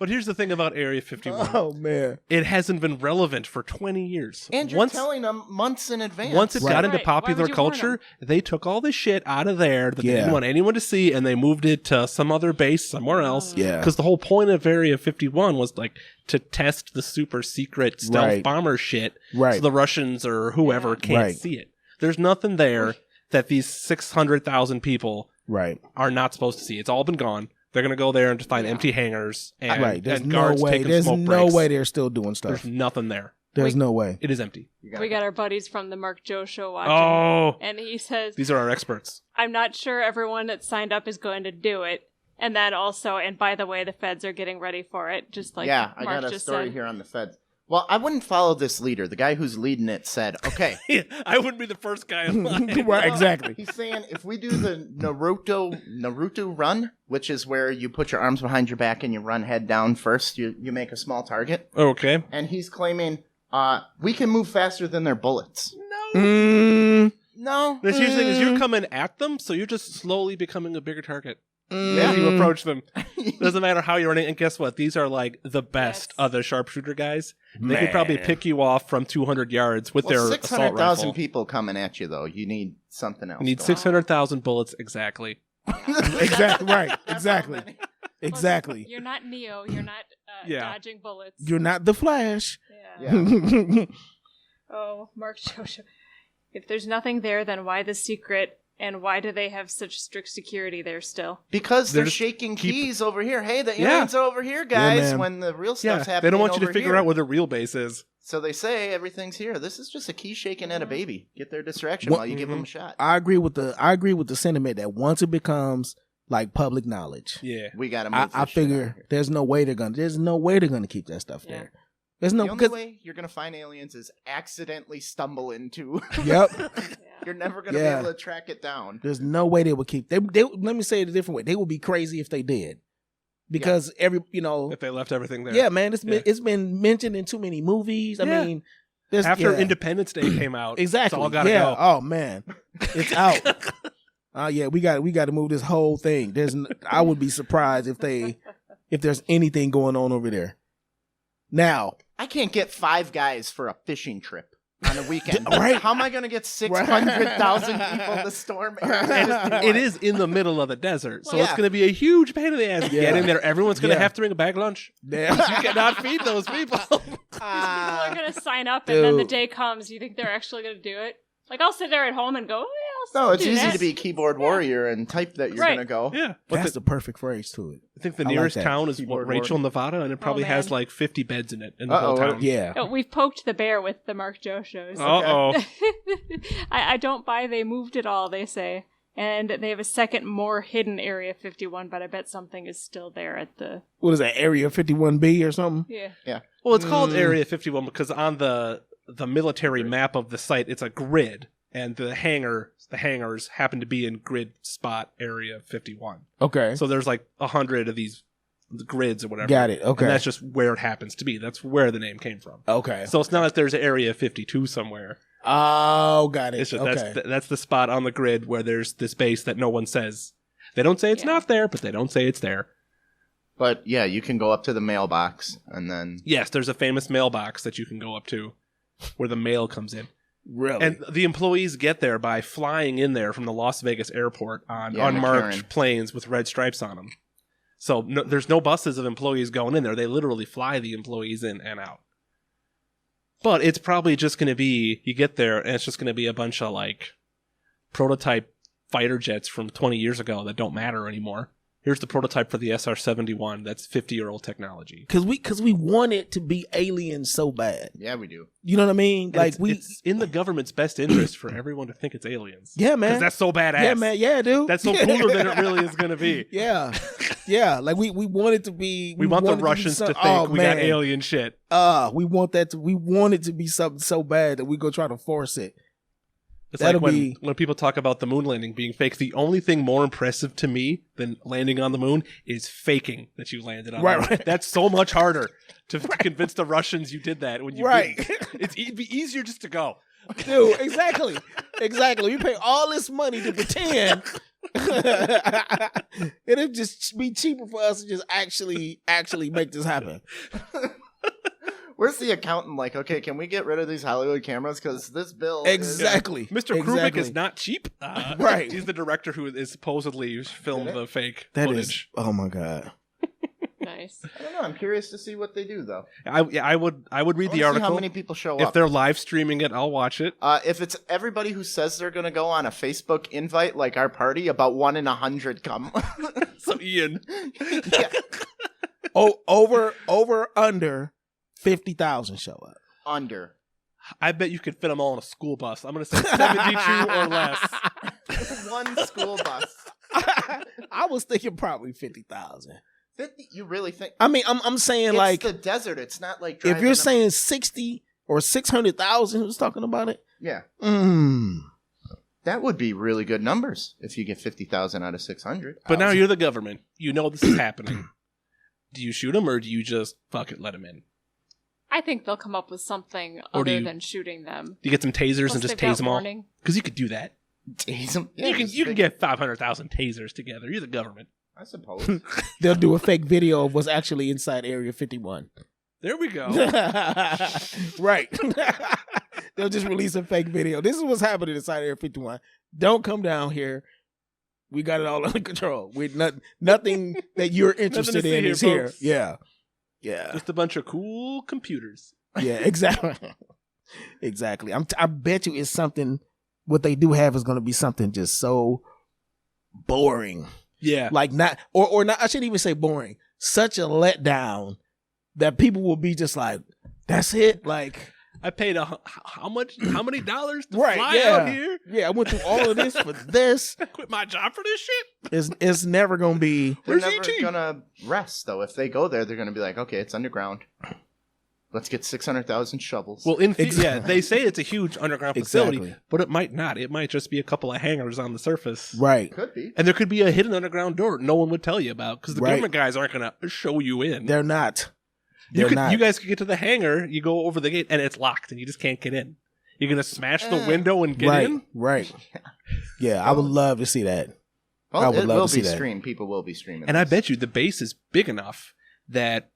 C: But here's the thing about Area 51.
D: oh man.
C: It hasn't been relevant for 20 years.
B: And you're telling them months in advance.
C: Once it
D: Right.
C: got into
F: Right. Why
C: popular
F: would you warn
C: culture, they took all the shit out of there that they
D: Yeah.
C: didn't want anyone to see, and they moved it to some other base somewhere else.
D: Yeah.
C: Because the whole point of Area 51 was like to test the super secret stealth
D: Right.
C: bomber shit,
D: Right.
C: so the Russians or whoever can't
D: Right.
C: see it. There's nothing there that these 600,000 people
D: Right.
C: are not supposed to see. It's all been gone. They're gonna go there and just find empty hangars and,
D: Right. There's
C: and
D: no
C: guards
D: way.
C: taking
D: There's
C: smoke
D: no
C: breaks.
D: way they're still doing stuff.
C: There's nothing there.
D: There's no way.
C: It is empty.
F: We got our buddies from the Mark Joe show watching.
C: Oh,
F: And he says,
C: these are our experts.
F: I'm not sure everyone that signed up is going to do it. And then also, and by the way, the feds are getting ready for it, just like
B: yeah, I
F: Mark
B: got a
F: just
B: story
F: said.
B: here on the feds. Well, I wouldn't follow this leader. The guy who's leading it said, okay.
C: I wouldn't be the first guy in line.
D: Right, exactly.
B: He's saying if we do the Naruto Run, which is where you put your arms behind your back and you run head down first, you make a small target.
C: Okay.
B: And he's claiming we can move faster than their bullets.
D: Mm,
B: No.
C: The huge thing is you're coming at them, so you're just slowly becoming a bigger target as you
D: mm.
C: approach them. Doesn't matter how you're running. And guess what? These are like the best
F: Yes.
C: of the sharpshooter guys. They could probably pick you off from 200 yards with
B: Well,
C: their assault
B: 600,000
C: rifle.
B: people coming at you, though. You need something else.
C: You need
B: going
C: 600,000 bullets exactly.
B: on.
D: Exactly right.
B: That's how
D: Exactly.
B: many.
D: Exactly.
F: You're not Neo. You're not
C: Yeah.
F: dodging bullets.
D: You're not the Flash.
F: Yeah.
B: Yeah.
F: Oh, Mark Jojo. If there's nothing there, then why the secret? And why do they have such strict security there still?
B: Because they're
C: just
B: shaking keys over here. Hey, the
C: Yeah.
B: aliens are over here, guys.
D: man.
B: When the real
C: Yeah,
B: stuff's happening,
C: they don't want you to
B: over
C: figure
B: here.
C: out where their real base is.
B: So they say everything's here. This is just a key shaking at a baby. Get their distraction
D: What-
B: while you give them a shot.
D: I agree with the sentiment that once it becomes like public knowledge,
C: Yeah.
B: We got to move.
D: I
B: this shit out
D: figure
B: here.
D: there's no way they're gonna keep that stuff
F: Yeah.
D: there. There's no
B: The only
D: 'cause-
B: way you're gonna find aliens is accidentally stumble into.
D: Yep.
B: You're never gonna
D: Yeah.
B: be able to track it down.
D: There's no way they would keep. They let me say it a different way. They would be crazy if they did, because
C: If they left everything there.
D: yeah, man, it's
C: Yeah.
D: been mentioned in too many movies. I
C: Yeah.
D: mean, there's
C: After
D: yeah.
C: Independence Day came out,
D: exactly.
C: it's all gotta
D: yeah.
C: go.
D: Oh man, it's out. Yeah, we got to move this whole thing. I would be surprised if there's anything going on over there. Now,
B: I can't get 5 guys for a fishing trip on a weekend.
D: Right.
B: How am I gonna get 600,000 people to storm Area 51?
C: It is in the middle of the desert, so
B: Well,
C: it's
B: yeah.
C: going to be a huge pain in the ass to
D: Yeah.
C: get in there. Everyone's going to
D: Yeah.
C: have to bring a bag lunch.
D: damn.
C: You cannot feed those people.
F: People are going to sign up, and then the
D: dude.
F: day comes, you think they're actually going to do it? Like, I'll sit there at home and go, oh, yeah,
B: No,
F: I'll
B: it's
F: do
B: easy
F: that.
B: to be keyboard warrior and type that you're
F: Right.
B: gonna go.
C: Yeah.
D: That's the perfect phrase to it.
C: I think the
D: I like
C: nearest
D: that.
C: town is
B: Keyboard
C: Rachel, Nevada, and it probably has
F: man.
C: like 50 beds in it in the whole
B: Uh-oh,
C: town.
D: Yeah.
F: Oh, we've poked the bear with the Mark Joe shows.
C: Uh-oh.
F: I don't buy they moved it all, they say. And they have a second, more hidden Area 51, but I bet something is still there at the...
D: What is that? Area 51B or something?
F: Yeah.
C: Well, it's called Area 51 because on the military map of the site, it's a grid, and the hangars happen to be in grid spot Area 51.
D: Okay.
C: So there's like 100 of these grids or whatever.
D: Got it. Okay.
C: And that's just where it happens to be. That's where the name came from.
D: Okay.
C: So it's not like there's Area 52 somewhere.
D: Oh, got it.
C: It's just
D: okay.
C: that's the spot on the grid where there's this base that no one says. They don't say it's
F: Yeah.
C: not there, but they don't say it's there.
B: But yeah, you can go up to the mailbox and then
C: Yes, there's a famous mailbox that you can go up to where the mail comes in.
D: Really?
C: And the employees get there by flying in there from the Las Vegas airport on
B: Yeah,
C: unmarked
B: McCarran.
C: planes with red stripes on them. So there's no buses of employees going in there. They literally fly the employees in and out. But it's probably just going to be, you get there and it's just going to be a bunch of like prototype fighter jets from 20 years ago that don't matter anymore. Here's the prototype for the SR-71 that's 50-year-old technology.
D: Because we want it to be aliens so bad.
B: yeah, we do.
D: You know what I mean?
C: And
D: Like
C: it's in the government's best interest for everyone to think it's aliens.
D: Yeah, man.
C: Because that's so badass.
D: Yeah, man. Yeah, dude.
C: That's so cooler than it really is going to be.
D: Yeah. Yeah. Like we want it to be.
C: We want the
D: it to be
C: Russians to
D: some-
C: think
D: oh,
C: we got
D: man.
C: alien shit.
D: We want it to be something so bad that we go try to force it.
C: It's
D: That'll
C: like
D: be-
C: when people talk about the moon landing being fake, the only thing more impressive to me than landing on the moon is faking that you landed on
D: Right,
C: the moon.
D: right.
C: That's so much harder to convince the Russians you did that when you
D: Right.
C: didn't. It'd be easier just to go.
D: Dude, exactly. Exactly. We pay all this money to pretend. It'd just be cheaper for us to just actually make this happen.
B: Where's the accountant? Like, okay, can we get rid of these Hollywood cameras? Because this bill
D: Exactly.
C: Mr. Krubik
D: Exactly.
C: is not cheap.
D: Right.
C: He's the director who is supposedly filmed the fake
D: That is.
C: footage.
D: Oh my god.
F: Nice.
B: I don't know. I'm curious to see what they do, though.
C: I would read
B: I
C: the
B: wanna see
C: article.
B: how many people show
C: If
B: up.
C: they're live streaming it, I'll watch it.
B: If it's everybody who says they're going to go on a Facebook invite, like our party, about 1 in 100 come.
C: So Ian,
B: yeah.
D: Oh, over under 50,000 show up.
B: Under.
C: I bet you could fit them all in a school bus. I'm going to say 72 or less.
B: One school bus.
D: I was thinking probably 50,000.
B: 50? You really think?
D: I mean, I'm saying
B: It's
D: like
B: the desert. It's not like
D: if
B: driving
D: you're
B: up-
D: saying 60 or 600,000 who's talking about it.
B: Yeah.
D: Mm.
B: That would be really good numbers if you get 50,000 out of 600.
C: But now you're the government. You know this is happening. Do you shoot them or do you just fuck it, let them in?
F: I think they'll come up with something
C: Or do
F: other
C: you-
F: than shooting them.
C: Do you get some tasers
F: Plus
C: and just
F: they've got
C: tase them all?
F: warning.
C: Because you could do that.
B: Tase them. Yeah,
C: you can
B: just
C: you can
B: big-
C: get 500,000 tasers together. You're the government.
B: I suppose.
D: They'll do a fake video of what's actually inside Area 51.
C: There we go.
D: Right. They'll just release a fake video. This is what's happening inside Area 51. Don't come down here. We got it all under control. Nothing that you're interested
C: see
D: in
C: here,
D: is here.
C: folks.
D: Yeah. Yeah.
C: Just a bunch of cool computers.
D: Yeah, exactly. Exactly. I bet you it's something. What they do have is going to be something just so boring.
C: Yeah.
D: Like not or not. I shouldn't even say boring. Such a letdown that people will be just like, "That's it." Like
C: I paid how many dollars to
D: right?
C: fly
D: Yeah,
C: out here?
D: yeah. I went through all of this for this.
C: I quit my job for this shit.
D: It's never going to be.
B: They're
C: Where's
B: never
C: ET?
B: gonna rest though. If they go there, they're gonna be like, okay, it's underground. Let's get 600,000 shovels.
C: Well,
D: Exactly.
C: yeah, they say it's a huge underground facility,
D: Exactly.
C: but it might not. It might just be a couple of hangars on the surface.
D: Right.
B: Could be.
C: And there could be a hidden underground door no one would tell you about because the
D: Right.
C: government guys aren't going to show you in.
D: They're not.
C: You
D: They're not.
C: you guys could get to the hangar, you go over the gate, and it's locked, and you just can't get in. You're going to smash the window and get
D: right.
C: in?
D: Right. Yeah, I would love to see that. I
B: Well,
D: would
B: it
D: love
B: will
D: to see
B: be
D: that.
B: streamed. People will be streaming.
C: And I
B: this.
C: bet you the base is big enough that,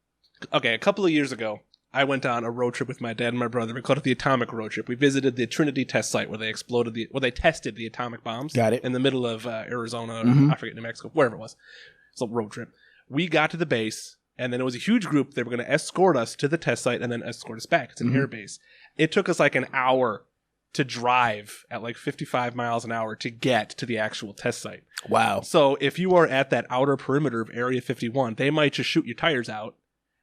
C: okay, a couple of years ago, I went on a road trip with my dad and my brother. We called it the Atomic Road Trip. We visited the Trinity test site where they tested the atomic bombs.
D: Got it.
C: In the middle of Arizona,
D: Mhm.
C: I forget, New Mexico, wherever it was. It's a road trip. We got to the base, and then it was a huge group. They were going to escort us to the test site and then escort us back. It's an air base. It took us like an hour to drive at like 55 miles an hour to get to the actual test site.
D: Wow.
C: So if you are at that outer perimeter of Area 51, they might just shoot your tires out,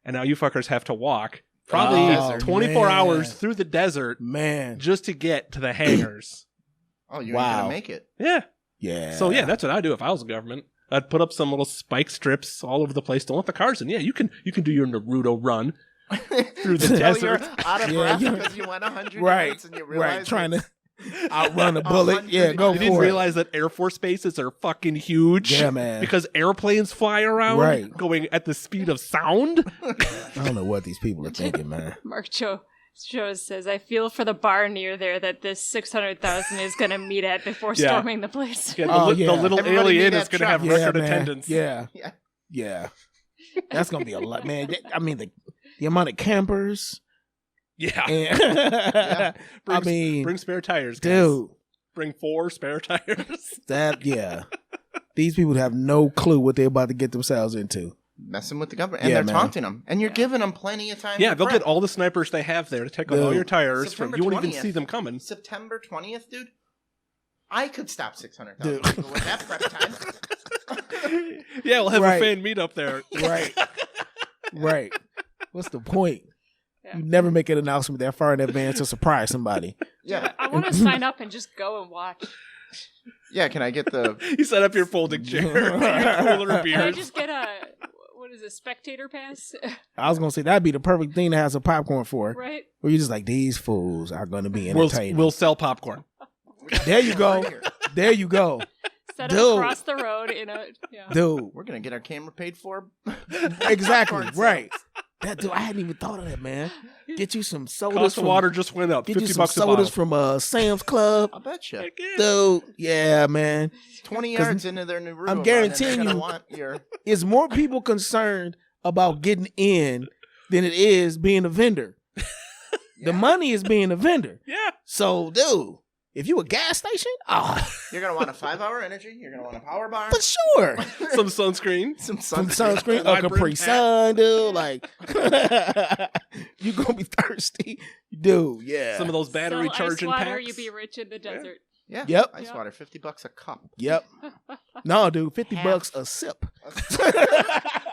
C: and now you fuckers have to walk probably
D: Oh,
C: 24
D: man.
C: hours through the desert
D: Man.
C: just to get to the hangars.
B: Oh, you ain't
D: Wow.
B: gonna make it.
C: Yeah.
D: Yeah.
C: So yeah, that's what I'd do if I was a government. I'd put up some little spike strips all over the place. Don't let the cars in. Yeah, you can do your Naruto run through the
B: Until you're
C: desert.
B: out of
D: Yeah,
B: breath
D: you're-
B: because you went 100
D: Right.
B: yards and you realize
D: Right. Trying to
B: it's-
D: outrun a bullet.
B: 100
D: Yeah, go
C: You didn't
D: for it.
C: realize that Air Force bases are fucking huge.
D: Yeah, man.
C: Because airplanes fly around
D: Right.
C: going at the speed of sound.
D: I don't know what these people are thinking, man.
F: Mark Joe says, I feel for the bar near there that this 600,000 is going to meet at before
C: Yeah.
F: storming the place.
C: Yeah,
D: Oh,
C: the
D: yeah.
C: little
B: Everybody
C: alien
B: need
C: is
B: that
C: going to have
B: truck.
C: record
D: man.
C: attendance.
D: Yeah.
B: Yeah.
D: Yeah. That's gonna be a lot, man. I mean, the amount of campers.
C: Yeah.
D: And
C: Bring spare tires, guys.
D: dude,
C: Bring 4 spare tires.
D: these people have no clue what they're about to get themselves into.
B: Messing with the government. And
D: Yeah,
B: they're
D: man.
B: taunting them. And you're giving them plenty of time.
C: Yeah,
B: to
C: they'll
B: prep.
C: get all the snipers they have there to take out all
D: Dude.
C: your tires.
B: September
C: You won't even
B: 20th.
C: see them coming.
B: September 20th, dude. I could stop 600,000
D: Dude.
B: people with that prep time.
C: Yeah, we'll have
D: Right.
C: a fan meet up there.
D: Right. Right. What's the point?
F: Yeah.
D: You never make an announcement that far in advance to surprise somebody.
B: Yeah.
F: I want to sign up and just go and watch.
B: Yeah, can I get the...
C: You set up your folding chair, your cooler of
F: Can I
C: beers.
F: just get what is it, spectator pass?
D: I was gonna say that'd be the perfect thing to have some popcorn for.
F: Right?
D: Where you're just like, these fools are gonna be
C: We'll
D: entertaining.
C: sell popcorn.
D: There you go.
B: Right here.
D: There you go.
F: Set
D: Dude.
F: up across the road in a... Yeah.
D: Dude.
B: We're going to get our camera paid for.
D: Exactly.
B: Popcorn
D: Right. That dude, I hadn't even thought of that, man. Get you some sodas
C: Cost of
D: from
C: water just went up.
D: Get you
C: 50
D: some
C: bucks a bottle.
D: sodas from Sam's Club.
B: I'll bet you.
C: Heck yeah.
D: Dude, yeah, man.
B: 20
D: 'Cause
B: yards into their new room.
D: I'm guaranteeing
B: they're gonna
D: you-
B: want your...
D: Is more people concerned about getting in than it is being a vendor. The money is being a vendor.
C: Yeah.
D: So, dude, if you a gas station,
B: You're going to want a 5-hour energy. You're going to want a power bar.
D: for sure.
C: Some sunscreen.
B: Some
D: Some
B: sunscreen.
D: sunscreen, a
C: Wide
D: Capri
C: brim hat.
D: Sun, dude. Like, you gonna be thirsty, dude. Yeah.
C: Some of those battery
F: Sell
C: charging
F: ice water,
C: packs.
F: you be rich in the desert.
B: Yeah.
D: Yep.
B: Ice
F: Yep.
B: water, $50 a cup.
D: Yep. No, dude, $50
B: Half.
D: a sip.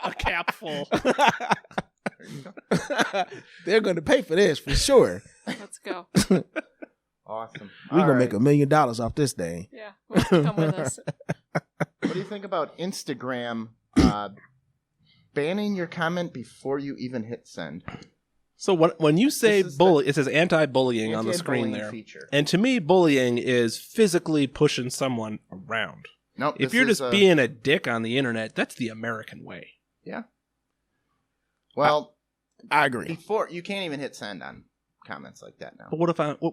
C: A cap full.
B: There you go.
D: They're gonna pay for this for sure.
F: Let's go.
B: Awesome.
D: We're
B: All
D: gonna
B: right.
D: make $1 million off this thing.
F: Yeah. Well, come with us.
B: What do you think about Instagram banning your comment before you even hit send?
C: So when you say
B: This is
C: bully, it says anti-bullying on the screen
B: Anti-bullying
C: there.
B: feature.
C: And to me, bullying is physically pushing someone around.
B: Nope.
C: If
B: this
C: you're
B: is,
C: just being a dick on the internet, that's the American way.
B: well,
D: I agree.
B: before you can't even hit send on comments like that now.
C: But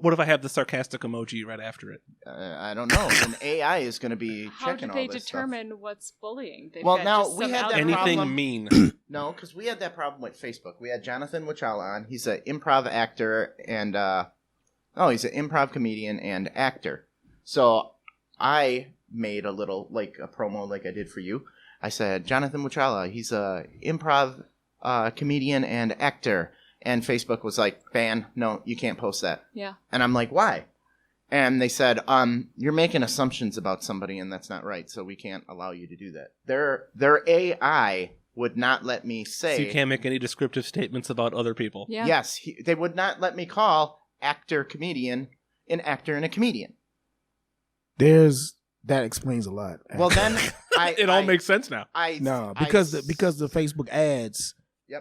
C: what if I have the sarcastic emoji right after it?
B: I don't know. And AI is going to be
F: How
B: checking
F: do
B: all
F: they
B: this
F: determine what's bullying? They've
B: Well,
F: got
B: now
F: just
B: we
F: some
B: had that
F: algorithm.
C: Anything
B: problem.
C: mean?
B: stuff. No, because we had that problem with Facebook. We had Jonathan Wachala on. He's an improv actor and he's an improv comedian and actor. So I made a little a promo like I did for you. I said Jonathan Wachala. He's a improv comedian and actor. And Facebook was like, ban, no, you can't post that.
F: Yeah.
B: And I'm like, why? And they said, you're making assumptions about somebody, and that's not right, so we can't allow you to do that. Their AI would not let me say...
C: So you can't make any descriptive statements about other people.
F: Yeah.
B: Yes, they would not let me call actor-comedian an actor and a comedian.
D: That explains a lot.
B: Well, then...
C: It all makes sense now.
D: Because the Facebook ads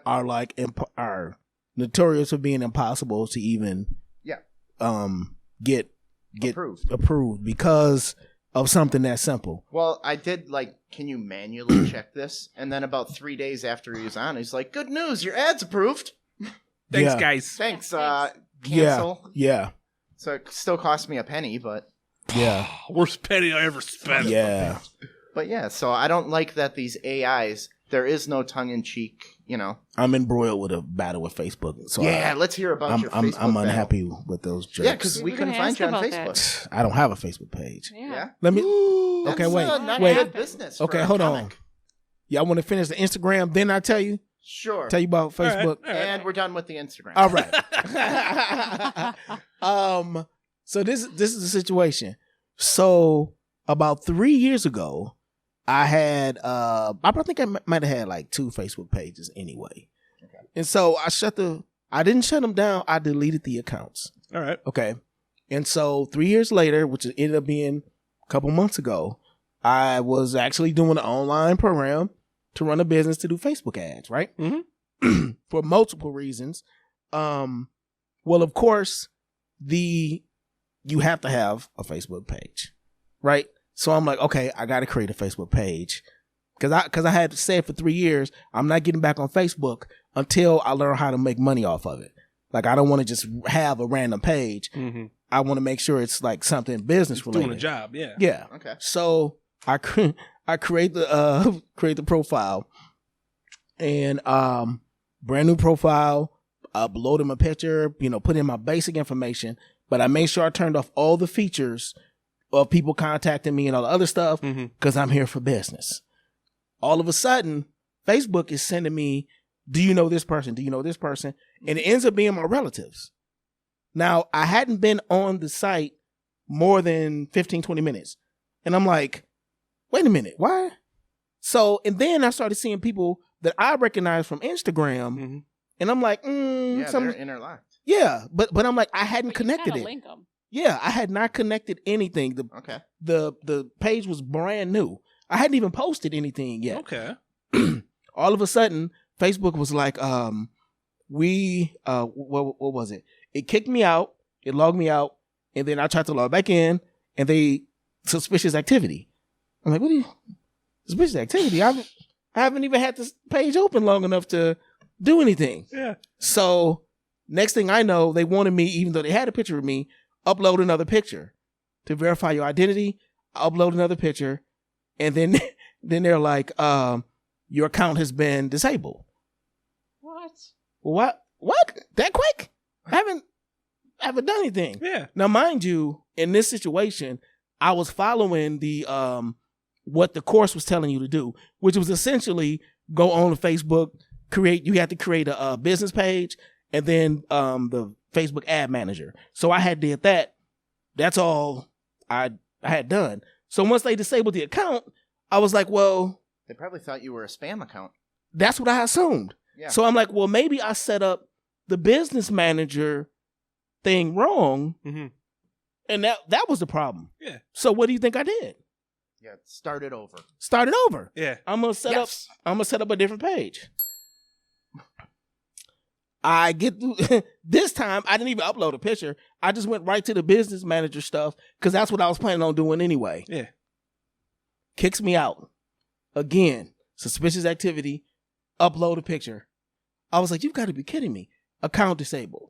D: are like are notorious for being impossible to even get approved because of something that simple.
B: Well, I did can you manually check this? And then about 3 days after he was on, he's like, good news, your ad's approved.
C: Thanks, guys.
B: Thanks, cancel.
D: Yeah.
B: So it still cost me a penny, but...
D: Yeah.
C: Worst penny I ever spent.
D: Yeah.
B: But yeah, so I don't like that these AIs, there is no tongue-in-cheek,
D: I'm embroiled with a battle with Facebook. So
B: let's hear about your Facebook
D: I'm
B: battle.
D: unhappy with those jokes.
B: Yeah, because we couldn't find you on Facebook.
F: that.
D: I don't have a Facebook page.
F: Yeah.
D: Let me...
B: That's
D: Okay, wait.
B: not
D: Wait.
B: good business for
D: Okay,
B: a
D: hold
B: comic.
D: on. Y'all want to finish the Instagram, then I tell you?
B: Sure.
D: Tell you about Facebook.
C: All right.
B: And we're done with the Instagram.
D: All right. So this is the situation. So about 3 years ago, I had I think I might have had like 2 Facebook pages anyway. Okay. And so I didn't shut them down. I deleted the accounts.
C: All right.
D: Okay. And so 3 years later, which ended up being a couple months ago, I was actually doing an online program to run a business to do Facebook ads, right?
C: Mm-hmm.
D: For multiple reasons. Well, of course, you have to have a Facebook page, right? So I'm like, okay, I got to create a Facebook page because I had said for 3 years, I'm not getting back on Facebook until I learn how to make money off of it. Like, I don't want to just have a random page.
C: Mm-hmm.
D: I want to make sure it's like something business related.
C: Doing a job, yeah.
D: Yeah.
B: Okay.
D: So I create the profile and brand new profile, upload my picture, put in my basic information, but I made sure I turned off all the features of people contacting me and all the other stuff because I'm here for business. All of a sudden, Facebook is sending me, do you know this person? Do you know this person? And it ends up being my relatives. Now, I hadn't been on the site more than 15, 20 minutes. And I'm like, wait a minute, why? So, and then I started seeing people that I recognize from Instagram. And I'm like,
B: they're interlocked.
D: Yeah, but I'm like, I hadn't
F: But
D: connected
F: you
D: it.
F: gotta link 'em.
D: Yeah, I had not connected anything. The page was brand new. I hadn't even posted anything yet.
C: Okay.
D: All of a sudden, Facebook was like, what was it? It kicked me out, it logged me out, and then I tried to log back in, and they suspicious activity. I'm like, what are you suspicious activity? I haven't even had this page open long enough to do anything.
C: Yeah.
D: So next thing I know, they wanted me, even though they had a picture of me, upload another picture to verify your identity. Upload another picture, and then they're like, your account has been disabled.
F: What?
D: What? That quick? I haven't done anything.
C: Yeah.
D: Now, mind you, in this situation, I was following the what the course was telling you to do, which was essentially go on Facebook, you had to create a business page, and then the Facebook ad manager. So I had did that. That's all I had done. So once they disabled the account, I was like, well,
B: They probably thought you were a spam account.
D: that's what I assumed.
B: Yeah.
D: So I'm like, well, maybe I set up the business manager thing wrong, and that was the problem.
C: Yeah.
D: So what do you think I did?
B: Yeah, start it over.
D: Start it over.
C: Yeah.
D: I'm gonna set up a different page. I get this time I didn't even upload a picture. I just went right to the business manager stuff because that's what I was planning on doing anyway.
C: Yeah.
D: Kicks me out. Again, suspicious activity, upload a picture. I was like, you've got to be kidding me. Account disabled.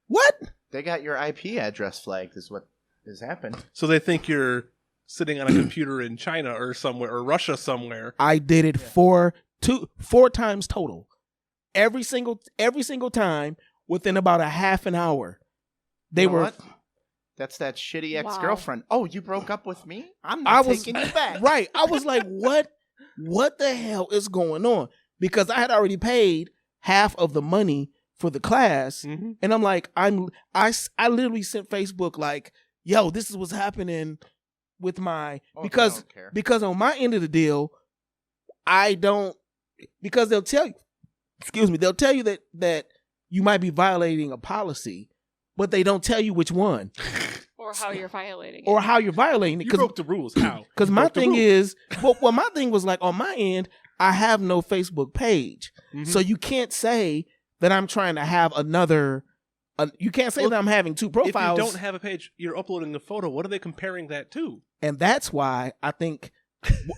D: What?
B: They got your IP address flagged is what has happened.
C: So they think you're sitting on a computer in China or somewhere, or Russia somewhere.
D: I did it four times total. Every single time within about a half an hour. They
B: You know
D: were
B: what? That's that shitty
F: Wow.
B: ex-girlfriend. Oh, you broke up with me? I'm not taking you back.
D: right. I was like, what the hell is going on? Because I had already paid half of the money for the class.
C: Mhm.
D: And I'm like, I literally sent Facebook like, yo, this is what's happening with my, because on my end of the deal, I don't, because they'll tell you, they'll tell you that you might be violating a policy, but they don't tell you which one.
F: Or how you're violating it.
D: Or how you're violating it.
C: You broke the rules. How?
D: Because my thing is, well, my thing was like, on my end, I have no Facebook page.
C: Mhm.
D: So you can't say that I'm trying to have another, you can't say that I'm having two profiles.
C: If you don't have a page, you're uploading a photo. What are they comparing that to?
D: And that's why I think,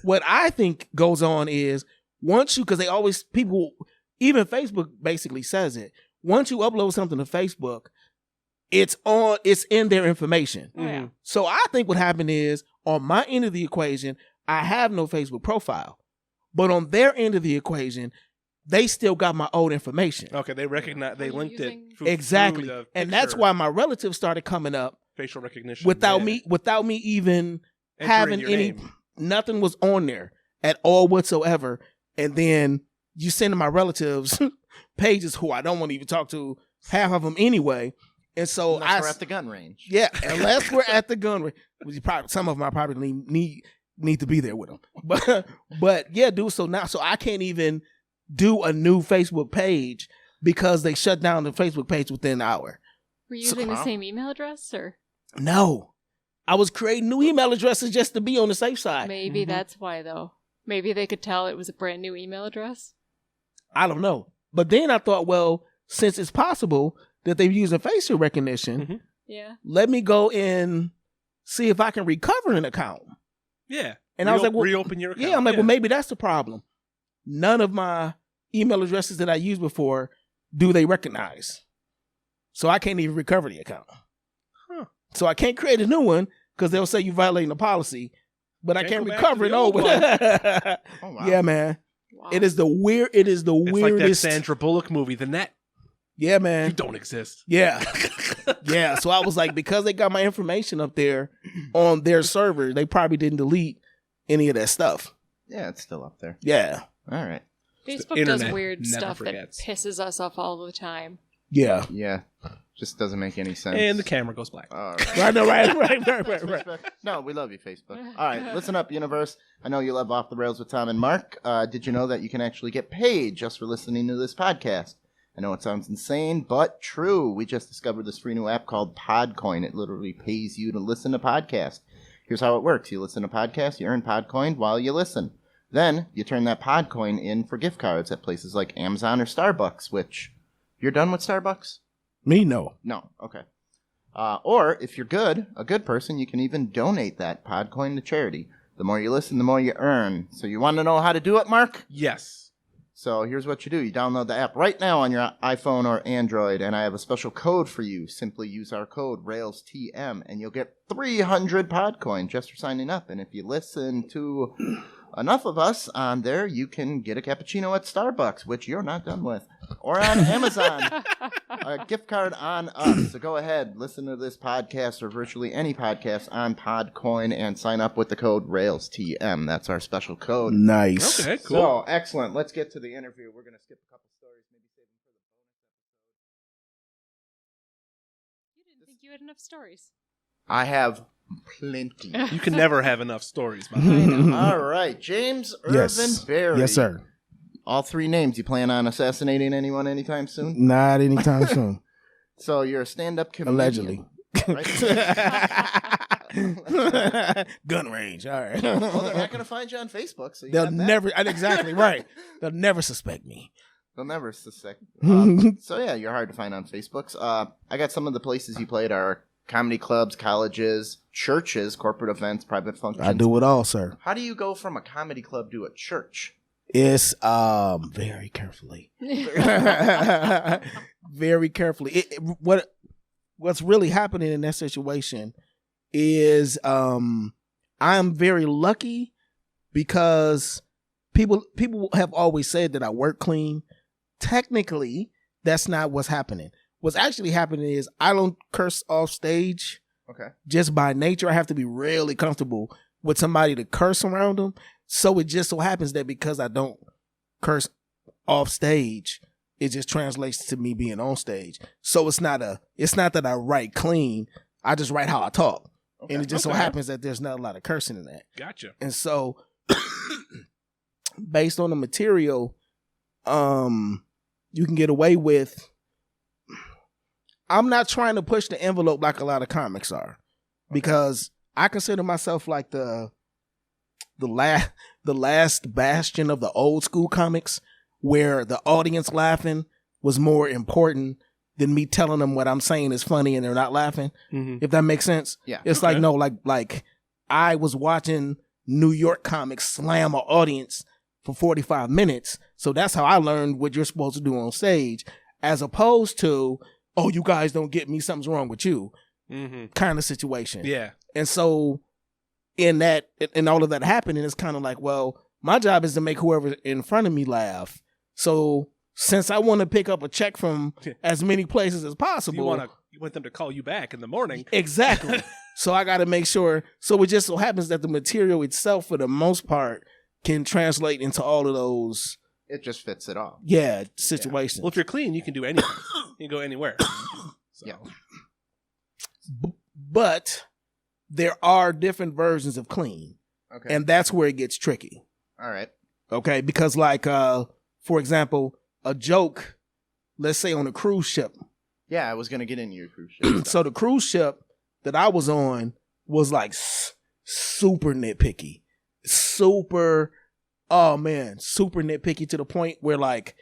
D: what I think goes on is, once you, because they always, people, even Facebook basically says it, once you upload something to Facebook, it's in their information.
F: Oh, yeah.
D: So I think what happened is, on my end of the equation, I have no Facebook profile. But on their end of the equation, they still got my old information.
C: Okay, they recognize, they linked it.
D: Exactly.
C: Through the
D: And that's
C: picture.
D: why my relatives started coming up
C: Facial recognition.
D: without
C: yeah.
D: me even
C: Entering
D: having
C: your
D: any,
C: name.
D: nothing was on there at all whatsoever. And then you send to my relatives pages who I don't want to even talk to, half of them anyway. And so
B: Unless we're at the gun range.
D: Yeah, unless we're at the gun range. Some of them I probably need to be there with them. But yeah, dude. So I can't even do a new Facebook page because they shut down the Facebook page within an hour.
F: Were you using the same email address, or?
D: No, I was creating new email addresses just to be on the safe side.
F: Maybe that's why, though. Maybe they could tell it was a brand new email address.
D: I don't know. But then I thought, well, since it's possible that they're using facial recognition,
F: Yeah.
D: let me go and see if I can recover an account.
C: Yeah.
D: And I was like, well,
C: reopen your account.
D: Yeah, I'm like, well, maybe that's the problem. None of my email addresses that I used before do they recognize. So I can't even recover the account.
C: Huh.
D: So I can't create a new one because they'll say you're violating the policy, but I can't recover it over.
B: Oh, wow.
D: Yeah, man.
F: Wow.
D: It is the
C: It's
D: weirdest.
C: like that Sandra Bullock movie, The Net.
D: Yeah, man.
C: You don't exist.
D: Yeah. Yeah. So I was like, because they got my information up there on their server, they probably didn't delete any of that stuff.
B: Yeah, it's still up there.
D: Yeah.
B: All right.
F: Facebook does
C: internet
F: weird
C: never
F: stuff
C: forgets.
F: that pisses us off all the time.
D: Yeah.
B: Yeah. Just doesn't make any sense.
C: And the camera goes black.
B: All right.
D: I know, right.
B: No, we love you, Facebook. All right, listen up, universe. I know you love Off the Rails with Tom and Mark. Did you know that you can actually get paid just for listening to this podcast? I know it sounds insane, but true. We just discovered this free new app called Podcoin. It literally pays you to listen to podcasts. Here's how it works. You listen to podcasts, you earn Podcoin while you listen. Then you turn that Podcoin in for gift cards at places like Amazon or Starbucks, which, you're done with Starbucks?
D: Me, no.
B: No, okay. Or, if you're a good person, you can even donate that Podcoin to charity. The more you listen, the more you earn. So you want to know how to do it, Mark?
C: Yes.
B: So here's what you do. You download the app right now on your iPhone or Android, and I have a special code for you. Simply use our code RailsTM, and you'll get 300 Podcoin just for signing up. And if you listen to enough of us on there, you can get a cappuccino at Starbucks, which you're not done with. Or on Amazon, a gift card on us. So go ahead, listen to this podcast or virtually any podcast on Podcoin and sign up with the code RailsTM. That's our special code.
D: Nice.
C: Okay, cool.
B: So, excellent. Let's get to the interview. We're going to skip a couple stories, maybe save them for the bonus episode.
F: You didn't think you had enough stories.
B: I have plenty.
C: You can never have enough stories, my friend.
B: All right, James Ervin
D: Yes.
B: Berry.
D: Yes, sir.
B: All three names. You plan on assassinating anyone anytime soon?
D: Not anytime soon.
B: So you're a stand-up comedian.
D: Allegedly.
B: Right?
D: Gun range. All right.
B: Well, they're not going to find you on Facebook, so you
D: They'll
B: got that.
D: never. Exactly right. They'll never suspect me.
B: They'll never suspect. So yeah, you're hard to find on Facebooks. I got some of the places you played are comedy clubs, colleges, churches, corporate events, private functions.
D: I do it all, sir.
B: How do you go from a comedy club to a church?
D: It's very carefully. Very carefully. What's really happening in that situation is I'm very lucky because people have always said that I work clean. Technically, that's not what's happening. What's actually happening is I don't curse off stage.
B: Okay.
D: Just by nature, I have to be really comfortable with somebody to curse around them. So it just so happens that because I don't curse off stage, It just translates to me being on stage. So it's not that I write clean. I just write how I talk. Okay. And it just so happens that there's not a lot of cursing in that.
C: Gotcha.
D: And so based on the material, you can get away with. I'm not trying to push the envelope like a lot of comics are, because I consider myself like the last bastion of the old school comics, where the audience laughing was more important than me telling them what I'm saying is funny and they're not laughing. Mm-hmm. If that makes sense.
B: Yeah.
D: It's like, no, like I was watching New York comics slam an audience for 45 minutes. So that's how I learned what you're supposed to do on stage, as opposed to, oh, you guys don't get me, something's wrong with you, kind of situation.
C: Yeah.
D: And so in all of that happening, it's kind of like, well, my job is to make whoever in front of me laugh. So since I want to pick up a check from as many places as possible,
C: you want them to call you back in the morning.
D: Exactly. So I got to make sure. So it just so happens that the material itself, for the most part, can translate into all of those.
B: It just fits it all.
D: Yeah, situations.
C: Yeah. Well, if you're clean, you can do anything. You can go anywhere. So.
B: Yeah.
D: But there are different versions of clean. Okay. And that's where it gets tricky.
B: All right.
D: Okay, because like, for example, a joke, let's say on a cruise ship.
B: Yeah, I was going to get into your cruise ship.
D: So the cruise ship that I was on was like super nitpicky. Super nitpicky, to the point where like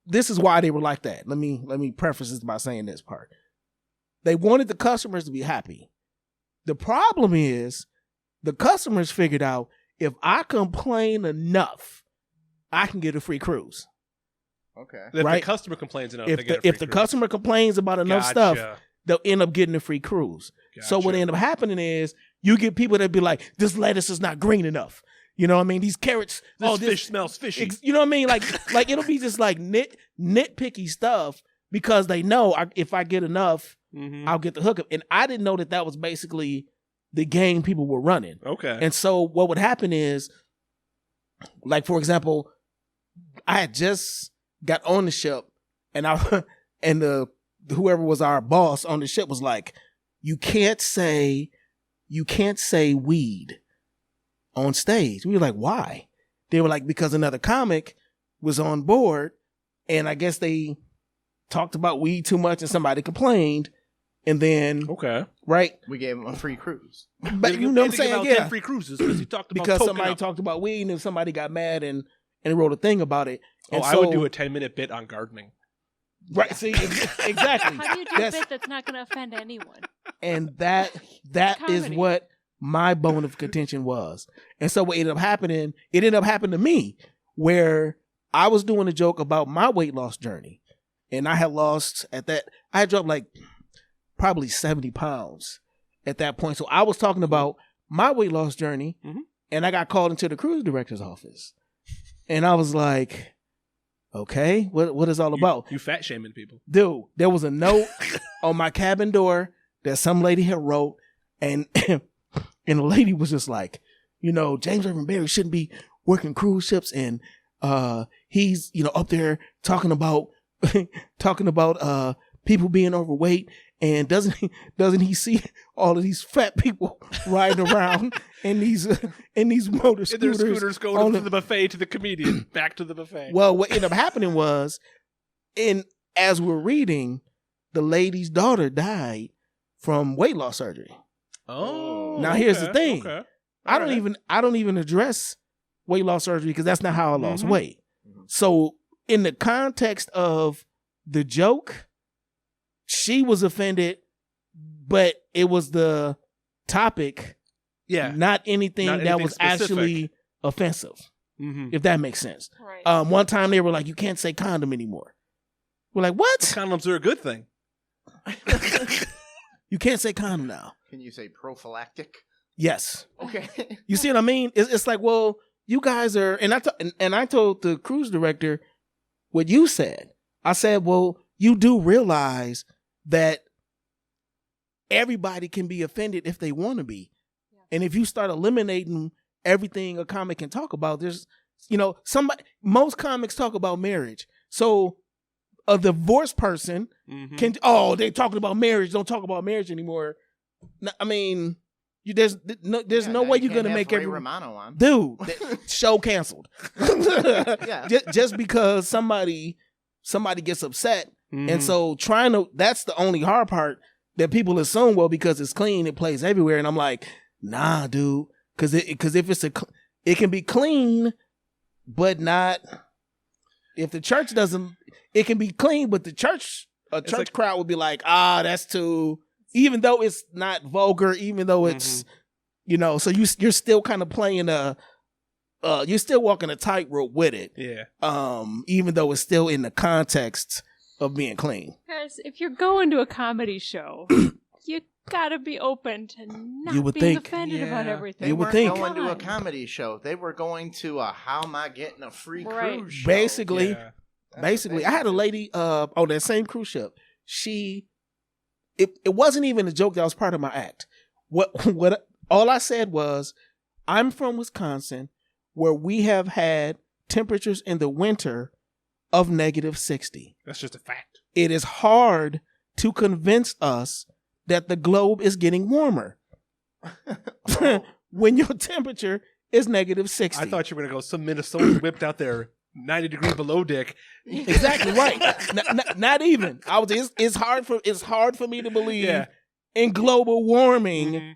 D: this is why they were like that. Let me preface this by saying this part. They wanted the customers to be happy. The problem is the customers figured out, if I complain enough, I can get a free cruise.
B: Okay.
C: If
D: right?
C: the customer complains enough,
D: if the customer complains about enough stuff, they'll end up getting a free cruise. Gotcha. So what ended up happening is you get people that be like, this lettuce is not green enough. You know what I mean? These carrots,
C: this fish smells fishy.
D: You know what I mean? Like it'll be just like nitpicky stuff, because they know if I get enough, I'll get the hookup. And I didn't know that was basically the game people were running. Okay. And so what would happen is, like, for example, I had just got on the ship, and whoever was our boss on the ship was like, you can't say weed on stage. We were like, why? They were like, because another comic was on board, and I guess they talked about weed too much and somebody complained. And then, right,
B: we gave him a free cruise.
D: But you know what I'm saying? Yeah,
C: 10 free cruises because he talked about
D: because somebody talked about weed, and somebody got mad and wrote a thing about it. And
C: I would do a 10-minute bit on gardening.
D: Right? See, exactly.
F: How do you do a bit that's not going to offend anyone?
D: And that is what my bone of contention was. And so what ended up happening? It ended up happening to me, where I was doing a joke about my weight loss journey, and I had lost I had dropped like probably 70 pounds at that point. So I was talking about my weight loss journey, and I got called into the cruise director's office. And I was like, okay, what is all about?
C: You fat shaming people.
D: Dude, there was a note on my cabin door that some lady had wrote, and the lady was just like, James Ervin Berry shouldn't be working cruise ships, and he's, up there talking about people being overweight. And doesn't he see all of these fat people riding around in these motor scooters?
C: And their scooters going from the buffet to the comedian, back to the buffet.
D: Well, what ended up happening was, as we're reading, the lady's daughter died from weight loss surgery.
C: Oh.
D: Now here's the thing. Okay. I don't even address weight loss surgery, because that's not how I lost weight. So in the context of the joke, she was offended, but it was the topic, not anything that was specific. Actually offensive, if that makes sense. Right. One time they were like, you can't say condom anymore. We're like, what?
C: But condoms are a good thing.
D: You can't say condom now.
B: Can you say prophylactic?
D: Yes.
B: Okay.
D: You see what I mean? It's like, well, you guys are, and I told the cruise director what you said. I said, well, you do realize that everybody can be offended if they want to be. Yeah. And if you start eliminating everything a comic can talk about, there's most comics talk about marriage. So a divorced person they're talking about marriage, don't talk about marriage anymore. I mean, there's no way you're gonna make
B: Ray Romano on.
D: Dude, show canceled. Just because somebody gets upset. And so that's the only hard part that people assume, well, because it's clean, it plays everywhere. And I'm like, nah, dude, because if it can be clean, but not, if the church doesn't, it can be clean, but a church crowd would be like, that's too, even though it's not vulgar, even though it's, so you're still kind of playing you're still walking a tightrope with it. Yeah. Even though it's still in the context of being clean.
F: Guys, if you're going to a comedy show, you gotta be open to not being offended about everything.
B: They weren't going to a comedy show. They were going to a how am I getting a free cruise show.
D: Basically, I had a lady on that same cruise ship. It wasn't even a joke that was part of my act. What all I said was, I'm from Wisconsin, where we have had temperatures in the winter of -60.
C: That's just a fact.
D: It is hard to convince us that the globe is getting warmer when your temperature is -60.
C: I thought you were going to go some Minnesota whipped out their 90 degree below dick.
D: Exactly right. Not even. It's hard for me to believe in global warming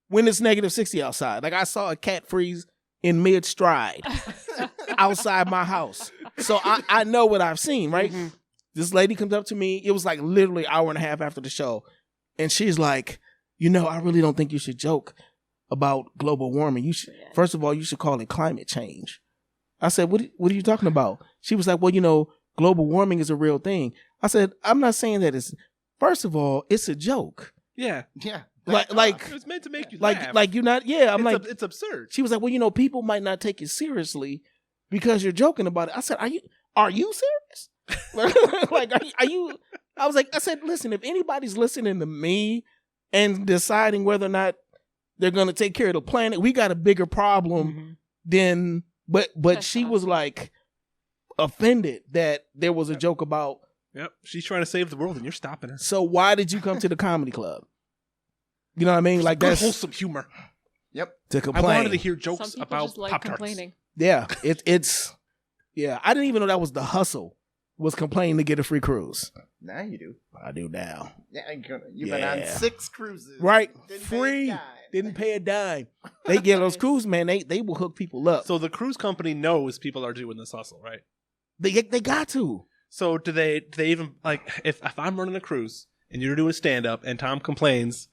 D: when it's -60 outside. Like, I saw a cat freeze in mid-stride outside my house. So I know what I've seen, right? This lady comes up to me. It was like literally an hour and a half after the show. And she's like, I really don't think you should joke about global warming. You should, first of all, you should call it climate change. I said, what are you talking about? She was like, well, global warming is a real thing. I said, I'm not saying that first of all, it's a joke.
C: Yeah.
B: Yeah.
D: Like
C: it was meant to make you laugh.
D: Like you're not,
C: it's absurd.
D: She was like, well, people might not take it seriously because you're joking about it. I said, are you serious? Like, are you? I said, listen, if anybody's listening to me and deciding whether or not they're going to take care of the planet, we got a bigger problem than, but she was like offended that there was a joke about.
C: Yep. She's trying to save the world and you're stopping her.
D: So why did you come to the comedy club? You know what I mean? Like, that's
C: wholesome humor.
B: Yep.
D: To complain.
C: I wanted to hear jokes about
F: just like
C: Pop-Tarts.
F: complaining.
D: Yeah. It's I didn't even know that was the hustle, was complaining to get a free cruise.
B: Now you do.
D: I do now.
B: Yeah, you've been on 6 cruises.
D: Right. Free. Didn't pay a dime. They get those cruises, man. They will hook people up.
C: So the cruise company knows people are doing this hustle, right?
D: They got to.
C: So do they even, like, if I'm running a cruise and you're doing stand-up and Tom complains,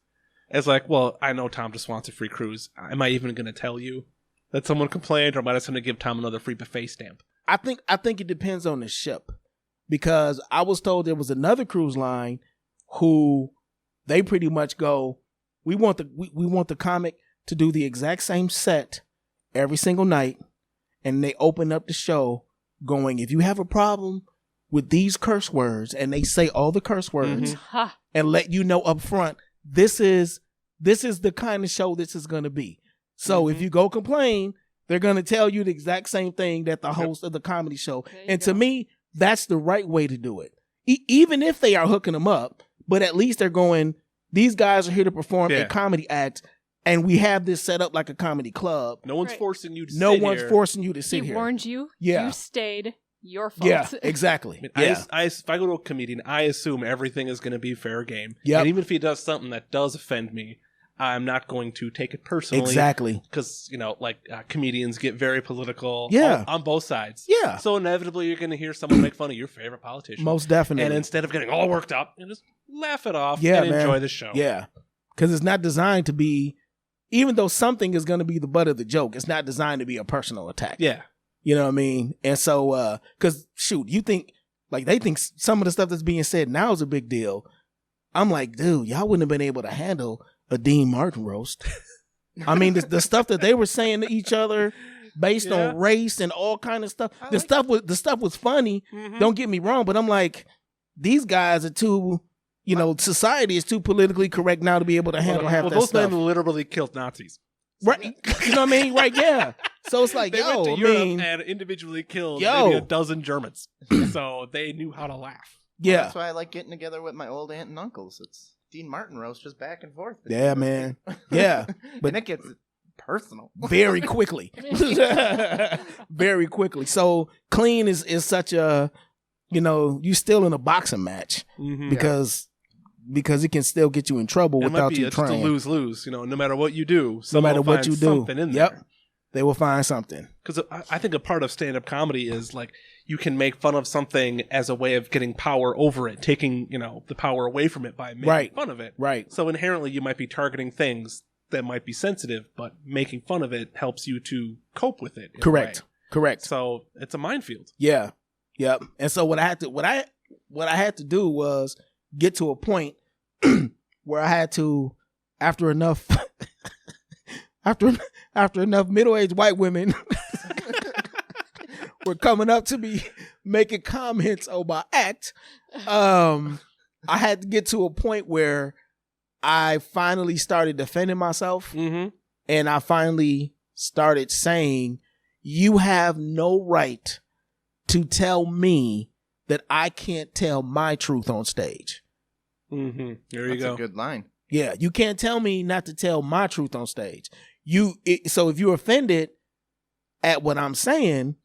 C: it's like, well, I know Tom just wants a free cruise. Am I even going to tell you that someone complained, or am I just going to give Tom another free buffet stamp?
D: I think it depends on the ship, because I was told there was another cruise line who they pretty much go, we want the comic to do the exact same set every single night, and they open up the show going, if you have a problem with these curse words, and they say all the curse words and let you know up front, this is the kind of show this is going to be. So if you go complain, they're going to tell you the exact same thing that the host of the comedy show. And to me, that's the right way to do it. Even if they are hooking them up, but at least they're going, these guys are here to perform a comedy act, and we have this set up like a comedy club.
C: No one's forcing you to sit
D: here.
C: here.
D: No one's forcing you to sit here.
F: He warned you.
D: Yeah.
F: You stayed. Your fault.
D: Yeah, exactly.
C: If I go to a comedian, I assume everything is going to be fair game.
D: Yep.
C: And even if he does something that does offend me, I'm not going to take it personally.
D: Exactly.
C: Because, comedians get very political on both sides.
D: Yeah.
C: So inevitably you're going to hear someone make fun of your favorite politician.
D: Most definitely.
C: And instead of getting all worked up, you just laugh it off and enjoy the show.
D: Yeah. Because it's not designed to be, even though something is going to be the butt of the joke, it's not designed to be a personal attack.
C: Yeah.
D: You know what I mean? And so, because you think, like, they think some of the stuff that's being said now is a big deal. I'm like, dude, y'all wouldn't have been able to handle a Dean Martin roast. I mean, the stuff that they were saying to each other based on race and all kind of stuff. The stuff was funny. Don't get me wrong, but I'm like, these guys are too, society is too politically correct now to be able to handle half that
C: those
D: stuff.
C: men literally killed Nazis.
D: Right. You know what I mean? Right. Yeah. So it's like,
C: They went to
D: I
C: Europe
D: mean,
C: and individually killed
D: Yo.
C: maybe a dozen Germans. So they knew how to laugh.
D: yeah,
B: That's why I like getting together with my old aunt and uncles. It's Dean Martin roast just back and forth.
D: yeah, man, yeah, but
B: And it gets personal.
D: very quickly, very quickly. So clean is such a, you still in a boxing match
C: Mm-hmm.
D: because it can still get you in trouble
C: It might
D: without
C: be
D: you
C: just a
D: trying.
C: lose-lose. No matter what you do,
D: No
C: someone
D: matter
C: will
D: what
C: find
D: you do,
C: something in
D: yep,
C: there.
D: they will find something.
C: Because I think a part of stand-up comedy is like you can make fun of something as a way of getting power over it, taking the power away from it by making
D: Right.
C: fun of it.
D: Right.
C: So inherently, you might be targeting things that might be sensitive, but making fun of it helps you to cope with it. in a
D: Correct.
C: way.
D: Correct.
C: So it's a minefield.
D: Yeah. Yep. And so what I had to do was get to a point where I had to, after enough middle-aged white women were coming up to me making comments on my act, I had to get to a point where I finally started defending myself,
C: Mm-hmm.
D: and I finally started saying, you have no right to tell me that I can't tell my truth on stage.
C: Mm-hmm. There you
B: That's
C: go.
B: a good line.
D: Yeah, you can't tell me not to tell my truth on stage. So if you're offended at what I'm saying,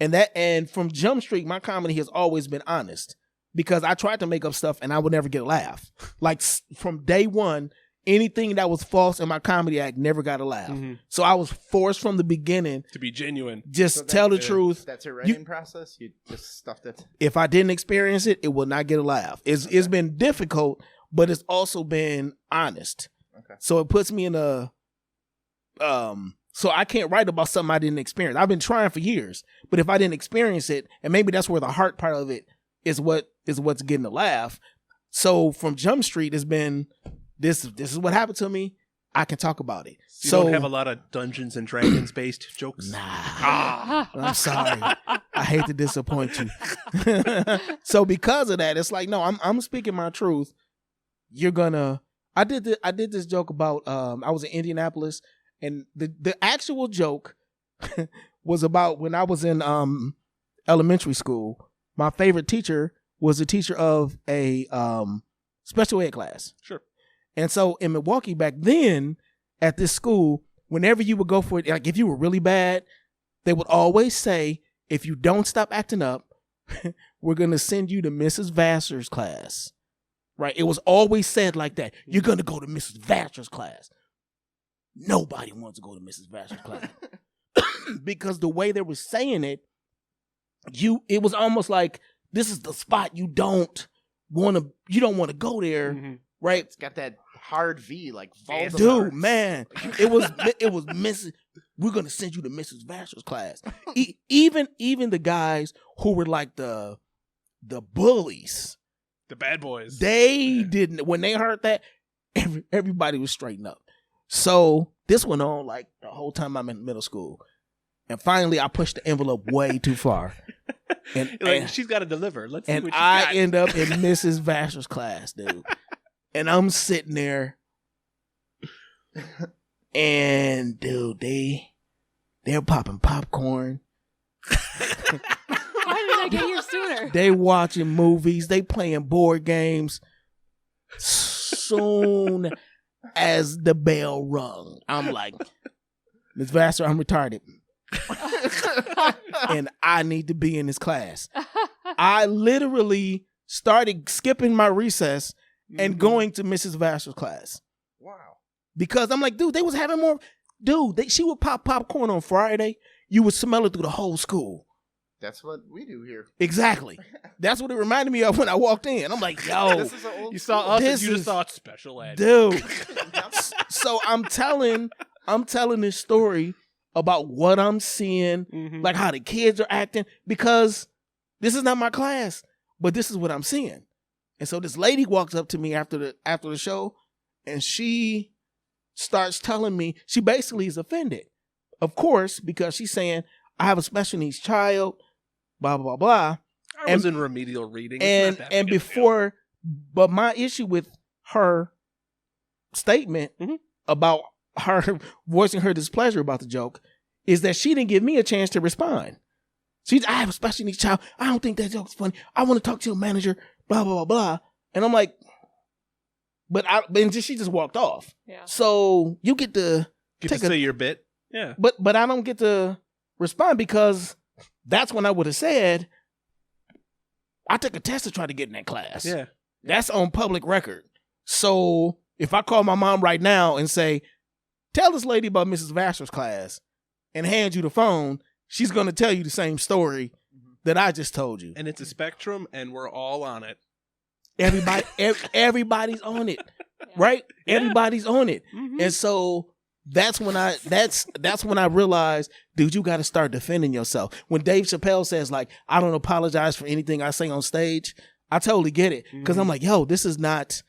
D: and from Jump Street, my comedy has always been honest, because I tried to make up stuff and I would never get a laugh. Like from day one, anything that was false in my comedy act never got a laugh.
C: Mhm.
D: So I was forced from the beginning,
C: To be genuine.
D: just
B: So
D: tell the
B: that's
D: truth.
B: That's your writing process? You just stuffed it?
D: If I didn't experience it, it will not get a laugh. It's been difficult, but it's also been honest.
B: Okay.
D: So it puts me in a so I can't write about something I didn't experience. I've been trying for years, but if I didn't experience it, and maybe that's where the heart part of it is what's getting the laugh. So from Jump Street, it's been this is what happened to me. I can talk about it.
C: You
D: So
C: don't have a lot of Dungeons and Dragons based jokes.
D: nah. I'm sorry. I hate to disappoint you. So because of that, it's like, no, I'm speaking my truth. You're gonna. I did this joke about I was in Indianapolis, and the actual joke was about when I was in elementary school. My favorite teacher was a teacher of a special ed class.
C: Sure.
D: And so in Milwaukee back then, at this school, whenever you would go for it, like if you were really bad, they would always say, if you don't stop acting up, we're going to send you to Mrs. Vassar's class. Right? It was always said like that. You're going to go to Mrs. Vassar's class. Nobody wants to go to Mrs. Vassar's class. Because the way they were saying it, it was almost like, this is the spot you don't want to go there.
C: Mhm.
D: Right?
B: It's got that hard V, like Voldemort.
D: Dude, man, it was Mrs. We're gonna send you to Mrs. Vassar's class. Even the guys who were like the bullies,
C: The bad boys.
D: they didn't. When they heard that, everybody was straightened up. So this went on like the whole time I'm in middle school, and finally I pushed the envelope way too far, and
C: You're like, she's got to deliver. Let's see
D: and
C: what you
D: I
C: got.
D: end up in Mrs. Vassar's class, dude. And I'm sitting there, and dude, they're popping popcorn.
F: Why did I get here sooner?
D: They watching movies. They playing board games. Soon as the bell rung, I'm like, Miss Vassar, I'm retarded, and I need to be in this class. I literally started skipping my recess and going to Mrs. Vassar's class.
B: Wow.
D: Because I'm like, dude, they was having more. Dude, she would pop popcorn on Friday. You would smell it through the whole school.
B: That's what we do here.
D: Exactly. That's what it reminded me of when I walked in. I'm like, yo,
B: This is an old
C: You saw us
D: This
C: and you just
D: is-
C: thought special ed.
D: dude. So I'm telling this story about what I'm seeing,
C: Mhm.
D: like how the kids are acting, because this is not my class, but this is what I'm seeing. And so this lady walks up to me after the show, and she starts telling me, she basically is offended, of course, because she's saying, I have a special needs child, blah, blah, blah.
C: I was in remedial reading. It's
D: And
C: not that big of a deal.
D: before, but my issue with her statement
C: Mhm.
D: about her voicing her displeasure about the joke is that she didn't give me a chance to respond. I have a special needs child. I don't think that joke's funny. I want to talk to your manager, blah, blah, blah, blah. And I'm like, but she just walked off.
F: Yeah.
D: So you get to
C: say your bit. Yeah.
D: But I don't get to respond because that's when I would have said, I took a test to try to get in that class.
C: Yeah.
D: That's on public record. So if I call my mom right now and say, tell this lady about Mrs. Vassar's class and hand you the phone, she's going to tell you the same story that I just told you.
C: And it's a spectrum, and we're all on it.
D: Everybody's on it, right? Yeah. Everybody's on it. Mm-hmm. And so that's when I realized, dude, you got to start defending yourself. When Dave Chappelle says, like, I don't apologize for anything I say on stage, I totally get it. Because I'm like, yo, this is not.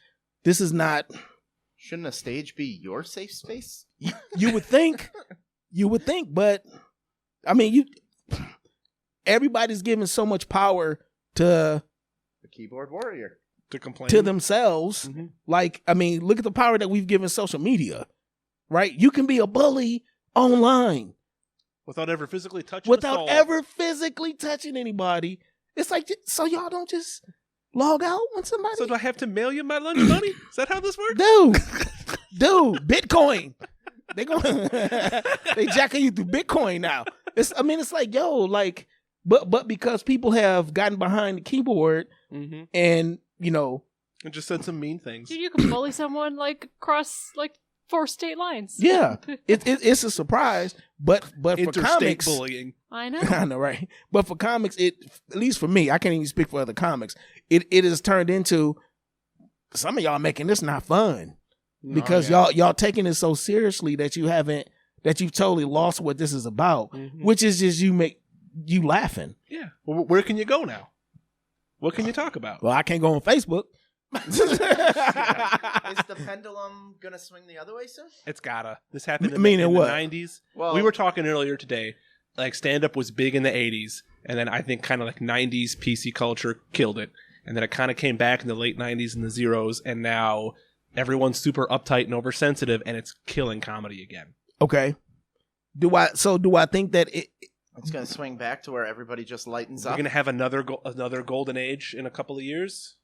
B: Shouldn't a stage be your safe space?
D: You would think, but I mean, everybody's giving so much power to
B: the keyboard warrior
C: to complain
D: to themselves. Mm-hmm. Like, I mean, look at the power that we've given social media, right? You can be a bully online
C: without ever physically touching
D: anybody. It's like, so y'all don't just log out when somebody.
C: So do I have to mail you my lunch money? Is that how this works?
D: Dude, Bitcoin. They jacking you through Bitcoin now. It's like, yo, like, but because people have gotten behind the keyboard and, you know,
C: and just said some mean things.
F: Dude, you can bully someone like across like 4 state lines.
D: Yeah, it's a surprise, but for comics,
C: bullying.
F: I know,
D: right? But for comics, at least for me, I can't even speak for other comics. It has turned into some of y'all making this not fun. Because y'all taking it so seriously that you've totally lost what this is about, which is just you laughing.
C: Yeah. Well, where can you go now? What can you talk about?
D: Well, I can't go on Facebook.
B: Is the pendulum gonna swing the other way soon?
C: It's gotta. This happened in the 90s.
B: Well,
C: we were talking earlier today, like stand-up was big in the 80s, and then I think kind of like 90s PC culture killed it. And then it kind of came back in the late 90s and the zeros, and now everyone's super uptight and oversensitive, and it's killing comedy again.
D: Okay. Do I think that
B: it's going to swing back to where everybody just lightens up?
C: We're going to have another golden age in a couple of years?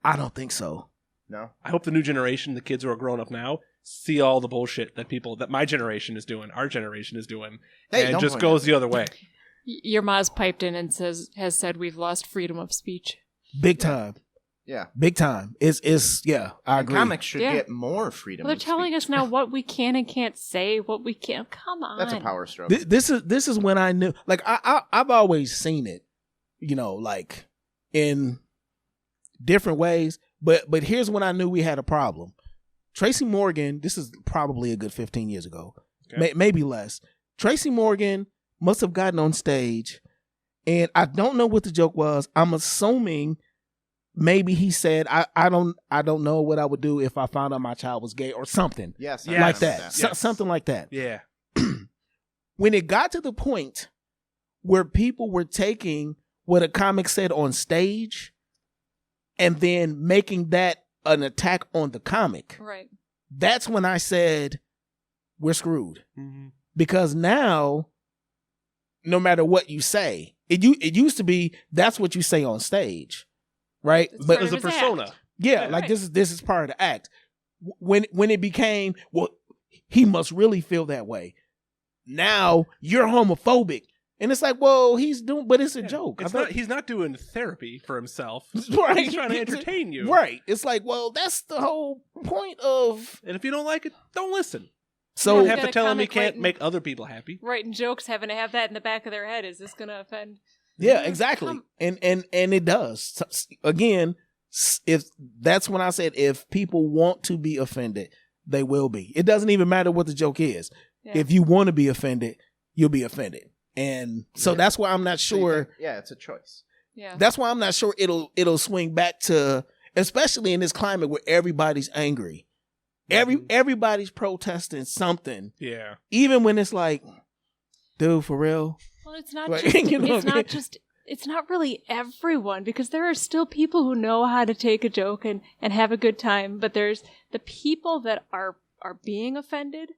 D: I don't think so.
B: No.
C: I hope the new generation, the kids who are growing up now, see all the bullshit that my generation is doing, our generation is doing, and just goes the other way.
F: Your Maz piped in and has said we've lost freedom of speech.
D: Big time.
B: Yeah.
D: Big time. I agree.
B: Comics should get more freedom.
F: Well, they're telling us now what we can and can't say, what we can't. Come on.
B: That's a power stroke.
D: This is when I knew, like, I've always seen it, you know, like in different ways, but here's when I knew we had a problem. Tracy Morgan, this is probably a good 15 years ago, maybe less. Tracy Morgan must have gotten on stage, and I don't know what the joke was. I'm assuming maybe he said, I don't know what I would do if I found out my child was gay or something.
B: Yes.
D: Like that. Something like that.
C: Yeah.
D: When it got to the point where people were taking what a comic said on stage and then making that an attack on the comic.
F: Right.
D: That's when I said, we're screwed.
C: Mm-hmm.
D: Because now, no matter what you say, it used to be, that's what you say on stage. Right,
F: but
C: as a persona,
F: act.
D: Yeah, like right. This is part of the act. When it became, well, he must really feel that way. Now you're homophobic, and it's like, well, he's doing, but it's a joke.
C: He's not doing therapy for himself.
D: Right,
C: he's trying to entertain you.
D: Right, it's like, well, that's the whole point of.
C: And if you don't like it, don't listen.
D: So
C: you don't have to tell him he can't make other people happy.
F: Writing jokes, having to have that in the back of their head. Is this going to offend?
D: Yeah, exactly. And it does. Again, if that's when I said, if people want to be offended, they will be. It doesn't even matter what the joke is. Yeah. If you want to be offended, you'll be offended. And so that's why I'm not sure.
B: It's a choice.
F: Yeah.
D: That's why I'm not sure it'll swing back to, especially in this climate where everybody's angry. Everybody's protesting something.
C: Yeah.
D: Even when it's like, dude, for real.
F: Well, it's not just, it's not really everyone, because there are still people who know how to take a joke and have a good time. But there's the people that are being offended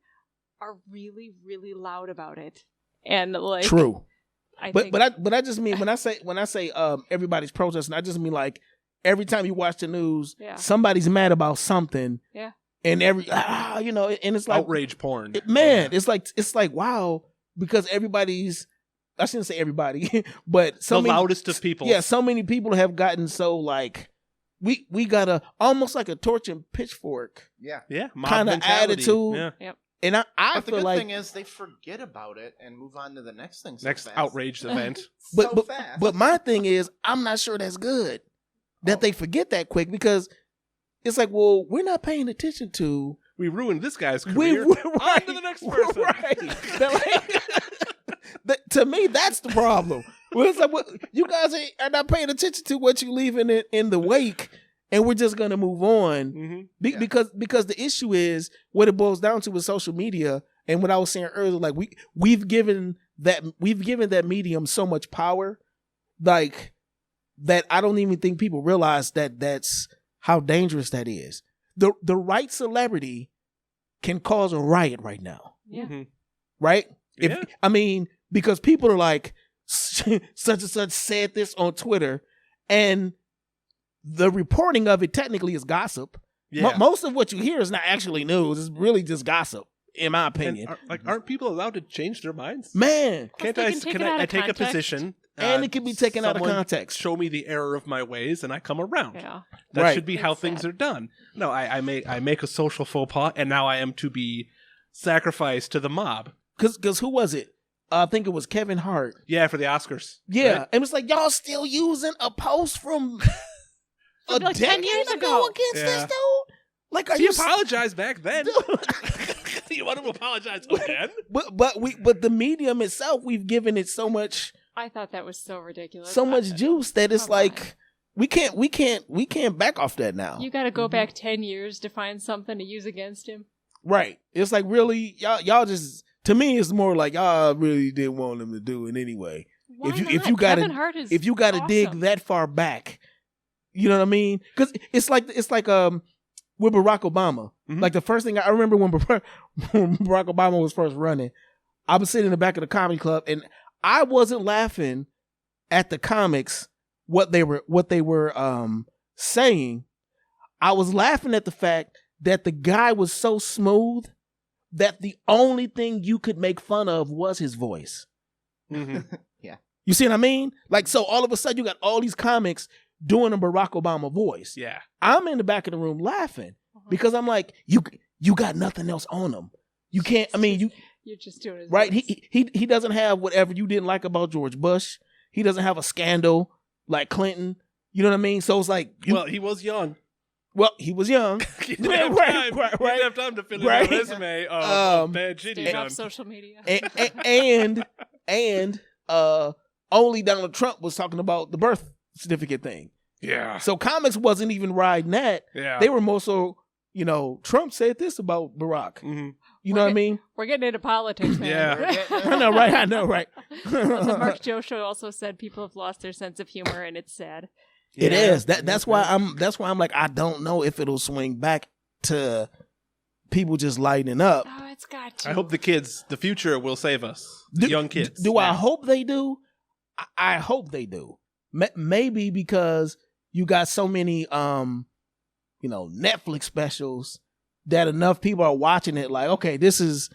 F: are really, really loud about it. And like
D: True.
F: I
D: But
F: think,
D: I just mean when I say everybody's protesting, I just mean like every time you watch the news,
F: Yeah.
D: somebody's mad about something.
F: Yeah.
D: And and it's like
C: Outrage porn.
D: it's like wow, because everybody's, I shouldn't say everybody, but
C: The loudest of people.
D: Yeah, so many people have gotten so like we got a almost like a torch and pitchfork
B: Yeah.
C: Yeah. Mob
D: kind of
C: mentality.
D: attitude.
C: Yeah.
D: And I
B: But the
D: feel
B: good
D: like
B: thing is they forget about it and move on to the next thing. So
C: Next
B: fast.
C: outraged event.
B: So fast.
D: but my thing is I'm not sure that's good that they forget that quick, because it's like, well, we're not paying attention to
C: We ruined this guy's
D: we
C: career. On to the next person.
D: Right. To me, that's the problem. Well, it's like, you guys are not paying attention to what you leaving in the wake, and we're just gonna move on.
C: Mm-hmm.
D: Because the issue is what it boils down to with social media, and what I was saying earlier, like we've given that medium so much power, like that I don't even think people realize that that's how dangerous that is. The right celebrity can cause a riot right now.
F: yeah.
C: Mm-hmm.
D: Right?
C: Yeah.
D: Because people are like, such and such said this on Twitter, and the reporting of it technically is gossip.
C: Yeah.
D: Most of what you hear is not actually news. It's really just gossip, in my opinion.
C: Aren't people allowed to change their minds?
D: Man,
F: Plus, they can take it out
C: I
F: of
C: take a
F: context.
C: position?
D: and it can be taken out of
C: someone
D: context.
C: Show me the error of my ways, and I come around.
F: Yeah.
C: That
D: Right.
C: should be how
F: It's
C: things
F: sad.
C: are done. No, I make a social faux pas, and now I am to be sacrificed to the mob.
D: Because who was it? I think it was Kevin Hart.
C: Yeah, for the Oscars.
D: Yeah,
C: right?
D: and it's like, y'all still using a post from a
F: Like 10
D: decade
F: years
D: ago
F: ago.
D: against
C: Yeah.
D: this dude? Like, are
C: He
D: you
C: apologized back then. You want him to apologize again?
D: But the medium itself, we've given it so much
F: I thought that was so ridiculous.
D: juice that it's
F: Come
D: like we can't back off that now.
F: You got to go back 10 years to find something to use against him.
D: Right. It's like, really, y'all just, to me, it's more like y'all really didn't want him to do it anyway.
F: Why
D: If
F: not?
D: you gotta
F: Kevin Hart is
D: if you gotta dig
F: awesome.
D: that far back, you know what I mean? Because it's like with Barack Obama.
C: Mhm.
D: Like the first thing I remember when Barack Obama was first running, I was sitting in the back of the comedy club, and I wasn't laughing at the comics what they were saying. I was laughing at the fact that the guy was so smooth that the only thing you could make fun of was his voice.
C: Mm-hmm.
D: You see what I mean? Like, so all of a sudden you got all these comics doing a Barack Obama voice.
C: Yeah.
D: I'm in the back of the room laughing because I'm like, you got nothing else on him. You can't. I mean,
F: You're just doing his
D: right?
F: voice.
D: He doesn't have whatever you didn't like about George Bush. He doesn't have a scandal like Clinton. You know what I mean? So it's like,
C: Well, he was young.
D: he was young.
C: He didn't have
D: Right,
C: time.
D: right,
C: He didn't have time to fill in
D: right.
C: a resume of bad shit he
F: Stayed
C: done.
F: off social media.
D: and only Donald Trump was talking about the birth certificate thing.
C: Yeah.
D: So comics wasn't even riding that.
C: Yeah.
D: They were more so, Trump said this about Barack.
C: Mhm.
D: You know what I mean?
F: We're getting into politics, man.
C: Yeah.
D: I know, right?
F: Also, Mark Josho also said people have lost their sense of humor, and it's sad.
D: It
C: Yeah.
D: is. That's why I'm like, I don't know if it'll swing back to people just lightening up.
F: Oh, it's got to.
C: I hope the future will save us. The young kids.
D: Do I
C: Yeah.
D: hope they do? I hope they do. Maybe because you got so many, Netflix specials that enough people are watching it. Like, okay, there's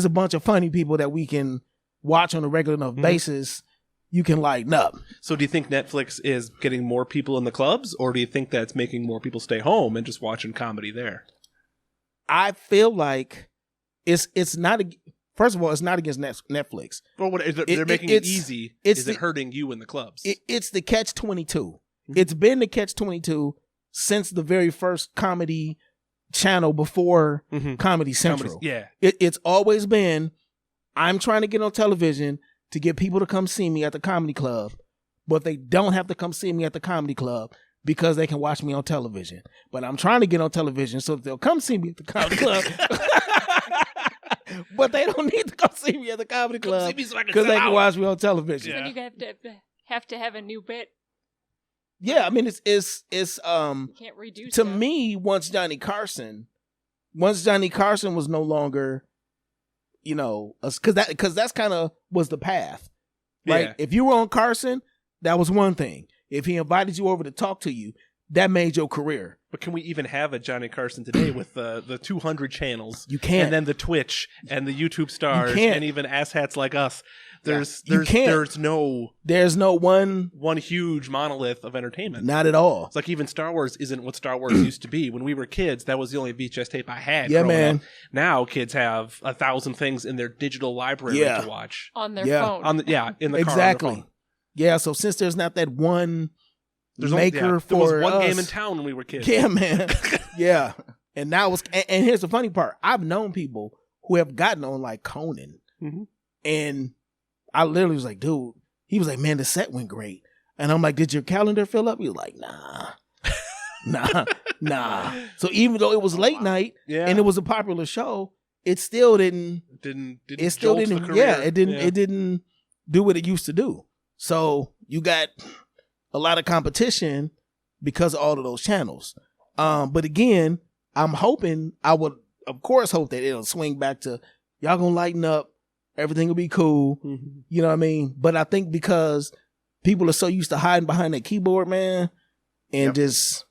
D: a bunch of funny people that we can watch on a regular enough basis. You can lighten up.
C: So do you think Netflix is getting more people in the clubs, or do you think that's making more people stay home and just watching comedy there?
D: I feel like it's not. First of all, it's not against Netflix.
C: Well, what, they're making it
D: it's-
C: easy.
D: it's
C: Is it
D: the-
C: hurting you in the clubs?
D: It's the catch-22. It's been the catch-22 since the very first comedy channel before
C: Mhm.
D: Comedy Central.
C: Yeah.
D: It's always been, I'm trying to get on television to get people to come see me at the comedy club, but they don't have to come see me at the comedy club because they can watch me on television. But I'm trying to get on television so that they'll come see me at the comedy club. But they don't need to come see me at the comedy club
C: see me so I can
D: because
C: sell
D: they can
C: out.
D: watch me on television.
C: Yeah.
F: Then you have to have a new bit.
D: Yeah, I mean it's
F: You can't redo
D: to
F: stuff.
D: me, once Johnny Carson was no longer you know, because that's kind of was the path. Right?
C: Yeah.
D: If you were on Carson, that was one thing. If he invited you over to talk to you, that made your career.
C: But can we even have a Johnny Carson today with the 200 channels?
D: You can't.
C: And then the Twitch and the YouTube stars
D: can't.
C: and even asshats like us. There's no one huge monolith of entertainment.
D: Not at all.
C: It's like even Star Wars isn't what Star Wars used to be. When we were kids, that was the only VHS tape I had.
D: Yeah,
C: growing
D: man.
C: up. Now kids have 1,000 things in their digital library
D: Yeah.
C: to watch.
F: On their
D: Yeah.
F: phone.
C: In the car.
D: Exactly.
C: On the phone.
D: Yeah, so since there's not that one maker
C: there
D: for
C: was one
D: us,
C: game in town when we were kids.
D: Yeah, man. Yeah. And now and here's the funny part. I've known people who have gotten on like Conan.
C: Mm-hmm.
D: And I literally was like, dude, he was like, man, the set went great. And I'm like, did your calendar fill up? He was like, nah. So even though it was late night and it was a popular show, it still didn't it still
C: jolt the
D: didn't
C: career.
D: it didn't do what it used to do. So you got a lot of competition because of all of those channels. But again, I would of course hope that it'll swing back to y'all gonna lighten up, everything will be cool.
C: Mm-hmm.
D: You know what I mean? But I think because people are so used to hiding behind that keyboard, man, and just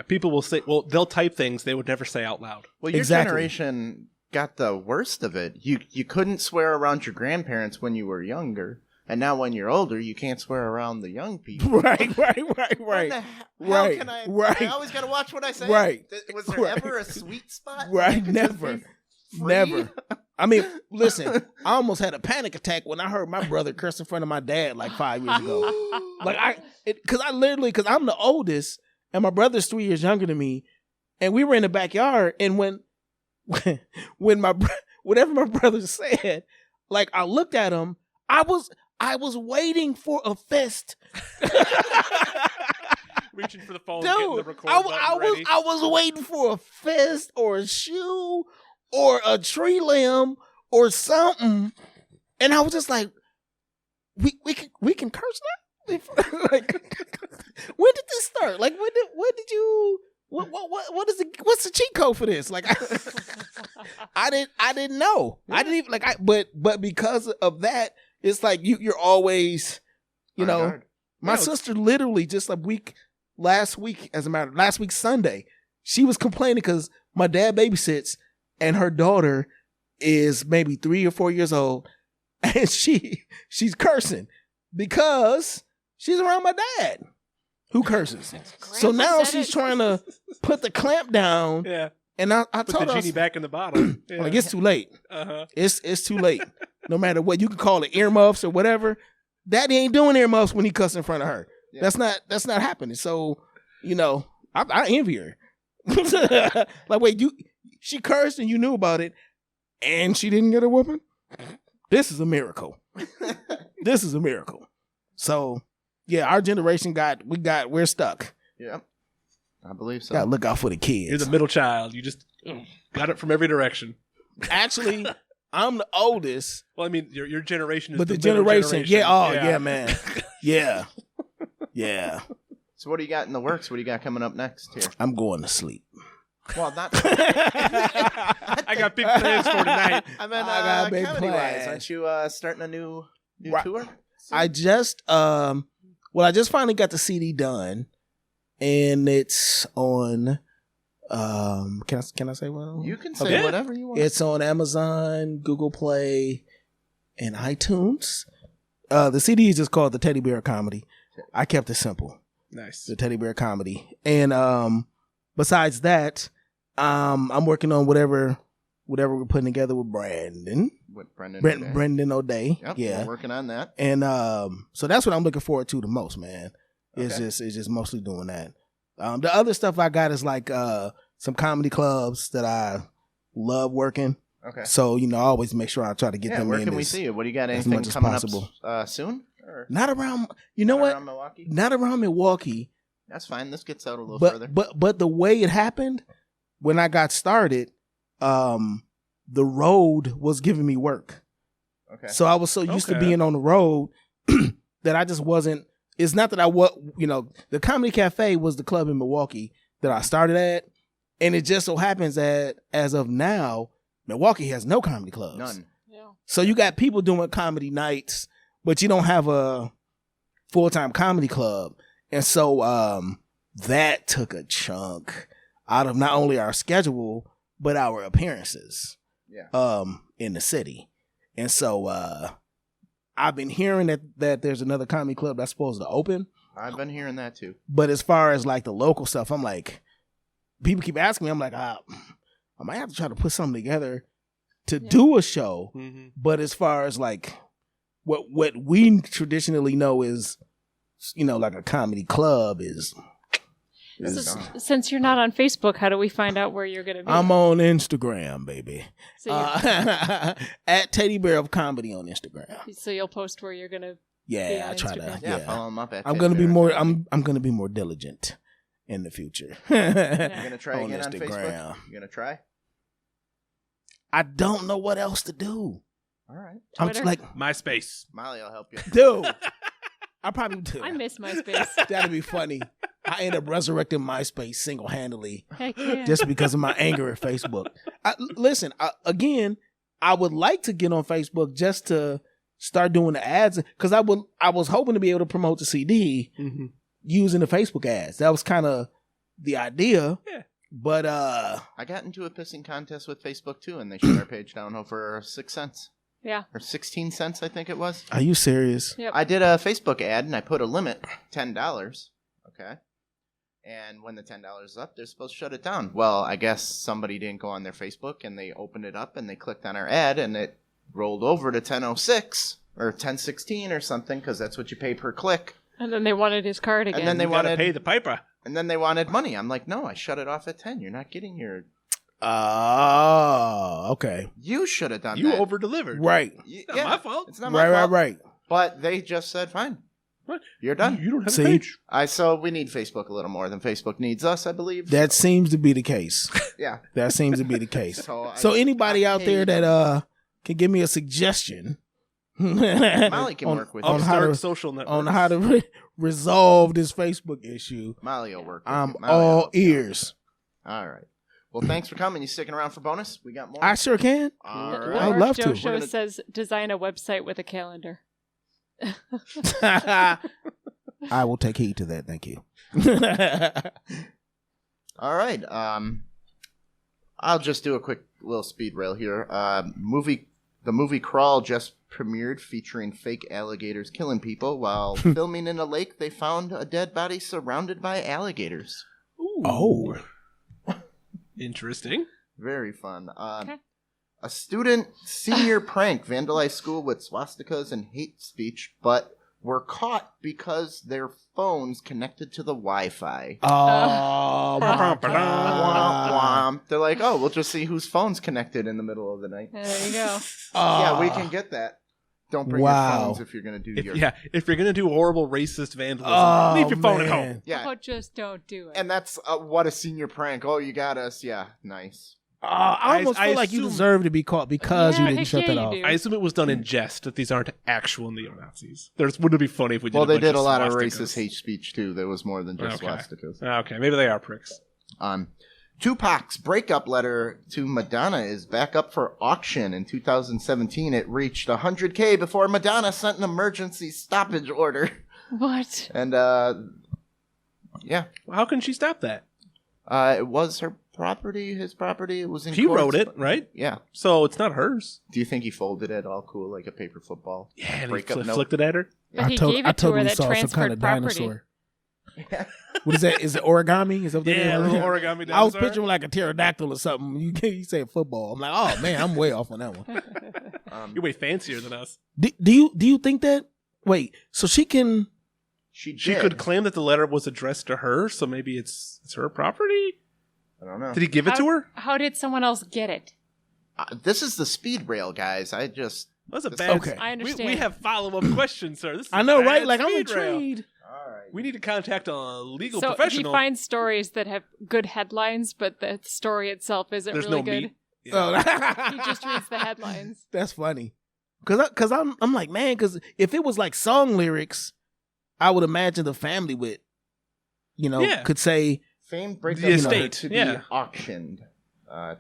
C: people will say, well, they'll type things they would never say out loud.
B: Well, your
D: Exactly.
B: generation got the worst of it. You couldn't swear around your grandparents when you were younger. And now when you're older, you can't swear around the young people.
D: right.
B: When the hell can I?
D: Right.
B: I always got to watch what I say.
D: Right.
B: Was there ever a sweet spot?
D: Right,
B: Could just
D: never.
B: be free?
D: Never. I mean, listen, I almost had a panic attack when I heard my brother curse in front of my dad like 5 years ago. Like because I'm the oldest and my brother's 3 years younger than me, and we were in the backyard, and when whatever my brother said, like I looked at him, I was waiting for a fist.
C: Reaching for the phone,
D: Dude,
C: getting the record button ready.
D: I was waiting for a fist or a shoe or a tree limb or something, and I was just like, "We can curse now." Like, when did this start? Like, when did you? What's the cheat code for this? Like, I didn't know. I didn't even but because of that, it's like you're always, you know. My sister literally just last week Sunday, she was complaining because my dad babysits and her daughter is maybe 3 or 4 years old, and she's cursing because she's around my dad who curses. So now she's trying to put the clamp down.
C: Yeah.
D: And I
C: Put
D: told
C: the
D: her,
C: genie back in the bottle. Yeah.
D: like, it's too late.
C: Uh-huh.
D: It's too late. No matter what, you can call it earmuffs or whatever. Daddy ain't doing earmuffs when he cuss in front of her. Yeah. That's not happening. So, you know, I envy her. Like, wait, she cursed and you knew about it, and she didn't get a whooping? This is a miracle. This is a miracle. So, yeah, our generation we're stuck.
B: Yeah, I believe so.
D: Gotta look out for the kids.
C: You're the middle child. You just got it from every direction.
D: Actually, I'm the oldest.
C: Well, I mean, your generation is
D: but the
C: middle
D: generation. Yeah, man. Yeah. Yeah.
B: So what do you got in the works? What do you got coming up next here?
D: I'm going to sleep.
B: Well, not.
C: I got big plans for tonight.
B: I mean,
D: I got big
B: comedy-wise,
D: plans.
B: aren't you starting a new tour?
D: I just I just finally got the CD done, and it's on. Can I say what?
B: You can say whatever you want.
D: It's on Amazon, Google Play, and iTunes. The CD is just called The Teddy Bear Comedy. I kept it simple.
C: Nice.
D: The Teddy Bear Comedy. And besides that, I'm working on whatever we're putting together with Brandon.
B: With Brendan.
D: Brendan O'Day.
B: Yep,
D: yeah.
B: we're working on that.
D: And so that's what I'm looking forward to the most, man. It's
B: Okay.
D: just mostly doing that. The other stuff I got is like some comedy clubs that I love working.
B: Okay.
D: So, you know, I always make sure I try to get them
B: where
D: in
B: can we see you? What do you got?
D: as
B: Anything
D: much as
B: coming
D: possible.
B: up soon? Or
D: Not around, you know
B: not
D: what?
B: around Milwaukee?
D: Not around Milwaukee.
B: That's fine. This gets out a little further.
D: But the way it happened, when I got started, the road was giving me work.
B: Okay.
D: So I was so used to being on the road that I just wasn't. It's not that the Comedy Cafe was the club in Milwaukee that I started at, and it just so happens that as of now, Milwaukee has no comedy clubs.
B: None.
F: Yeah. go.
D: So you got people doing comedy nights, but you don't have a full-time comedy club. And so that took a chunk out of not only our schedule, but our appearances in the city. And so I've been hearing that there's another comedy club that's supposed to open.
B: I've been hearing that too.
D: But as far as like the local stuff, I'm like, people keep asking me, I'm like, I might have to try to put something together to do a show.
C: Mm-hmm.
D: But as far as like what we traditionally know is, like a comedy club is
F: Since you're not on Facebook, how do we find out where you're going to be?
D: I'm on Instagram, baby.
F: So,
D: at Teddy Bear of Comedy on Instagram.
F: so you'll post where you're going to
D: Yeah,
F: on
D: I try
F: Instagram.
D: to.
B: Yeah, follow him up at
D: I'm gonna be
B: Teddy
D: more.
B: Bear.
D: I'm gonna be more diligent in the future.
B: You're gonna try
D: on
B: again on
D: Instagram.
B: Facebook? You gonna try?
D: I don't know what else to do.
B: All right.
D: I'm just
F: Twitter?
D: like,
C: MySpace.
B: Molly will help you.
D: dude. I probably do.
F: I miss MySpace.
D: That'd be funny. I end up resurrecting MySpace single-handedly
F: Heck yeah.
D: just because of my anger at Facebook. Listen, again, I would like to get on Facebook just to start doing the ads because I was hoping to be able to promote the CD using the Facebook ads. That was kind of the idea.
C: Yeah.
D: But
B: I got into a pissing contest with Facebook too, and they shut our page down for 6 cents.
F: Yeah.
B: Or 16 cents, I think it was.
D: Are you serious?
F: Yep.
B: I did a Facebook ad and I put a limit, $10. Okay. And when the $10 is up, they're supposed to shut it down. Well, I guess somebody didn't go on their Facebook and they opened it up and they clicked on our ad and it rolled over to 10:06 or 10:16 or something because that's what you pay per click.
F: And then they wanted his card again.
B: And then they
C: You gotta
B: wanted
C: pay the piper.
B: And then they wanted money. I'm like, no, I shut it off at 10. You're not getting your.
D: Oh, okay.
B: You should have done
C: You
B: that.
C: over-delivered.
D: Right.
C: It's not my fault.
B: It's not my fault.
D: Right.
B: But they just said, fine.
C: What?
B: You're done.
C: You don't have
D: See?
C: a page.
B: So we need Facebook a little more than Facebook needs us, I believe.
D: That seems to be the case.
B: Yeah.
D: That seems to be the case.
B: So
D: So anybody
B: I
D: out there
B: paid-
D: that can give me a suggestion
B: Molly can work with
D: on
B: you.
D: how
C: Upstart
D: to
C: social networks.
D: on how to resolve this Facebook issue,
B: Molly will work with
D: I'm
B: you. Molly will
D: all
B: help you out.
D: ears.
B: All right. Well, thanks for coming. You sticking around for bonus? We got more?
D: I sure can.
B: All
F: Or
B: right.
D: I would love
F: Joe
D: to.
F: Show
B: We're gonna-
F: says design a website with a calendar.
D: I will take heed to that. Thank you.
B: All right. I'll just do a quick little speed rail here. The movie Crawl just premiered, featuring fake alligators killing people. While filming in a lake, they found a dead body surrounded by alligators.
C: Ooh.
D: Oh.
C: Interesting.
B: Very fun.
F: Okay.
B: A student senior prank vandalized school with swastikas and hate speech, but were caught because their phones connected to the Wi-Fi.
D: Oh. my
B: Womp,
D: God.
B: womp. They're like, oh, we'll just see whose phone's connected in the middle of the night.
F: There you go.
B: Yeah, we can get that. Don't bring your
D: Wow.
B: phones if you're going to do your...
C: If you're gonna do horrible racist vandalism,
D: Oh,
C: leave your phone at
D: man.
C: home.
B: Yeah,
F: Oh, just don't do it.
B: and that's what a senior prank. Oh, you got us. Yeah, nice.
D: I almost
C: I
D: feel like you
C: assume-
D: deserve to be caught because
F: Yeah,
D: you didn't
F: heck
D: shut
F: yeah,
D: that
F: you
D: off.
F: do.
C: I assume it was done in jest that these aren't actual neo-Nazis. Wouldn't it be funny if we did?
B: Well,
C: a
B: they
C: bunch
B: did a
C: of
B: lot of
C: swastikas?
B: racist hate speech, too. There was more than just
C: Okay.
B: swastikas.
C: Okay, maybe they are pricks.
B: Tupac's breakup letter to Madonna is back up for auction. In 2017, it reached 100K before Madonna sent an emergency stoppage order.
F: What?
B: And, yeah,
C: Well, how can she stop that?
B: it was her property, his property. It was in
C: He
B: court.
C: wrote it, right?
B: Yeah.
C: So it's not hers.
B: Do you think he folded it all cool like a paper football?
C: Yeah, and he
B: Breakup note?
C: flicked it at her.
F: But he gave it to her that transferred property.
D: What is that? Is it origami? Is that what they
C: Yeah, a
D: do?
C: little origami
D: I was
C: dinosaur.
D: picturing like a pterodactyl or something. You said football. I'm like, oh man, I'm way off on that one.
C: You're way fancier than us.
D: Do you think that? Wait, so she can?
B: She did.
C: She could claim that the letter was addressed to her, so maybe it's her property.
B: I don't know.
C: Did he give it to her?
F: How did someone else get it?
B: This is the speed rail, guys.
C: That's a
B: This-
C: bad.
D: Okay.
F: I understand.
C: We have follow-up questions, sir. This is
D: I know,
C: bad
D: right? Like I'm
C: speed rail.
D: intrigued.
B: All right.
C: We need to contact a legal
F: So
C: professional.
F: he finds stories that have good headlines, but the story itself isn't
C: There's
F: really
C: no
F: good.
C: meat. Yeah.
D: Oh,
F: He just reads the headlines.
D: That's funny. Cause I'm like, man, cause if it was like song lyrics, I would imagine the family would,
C: Yeah.
D: could say,
B: Famed breakup
C: The
B: letter
C: estate,
B: to
C: yeah.
B: be auctioned.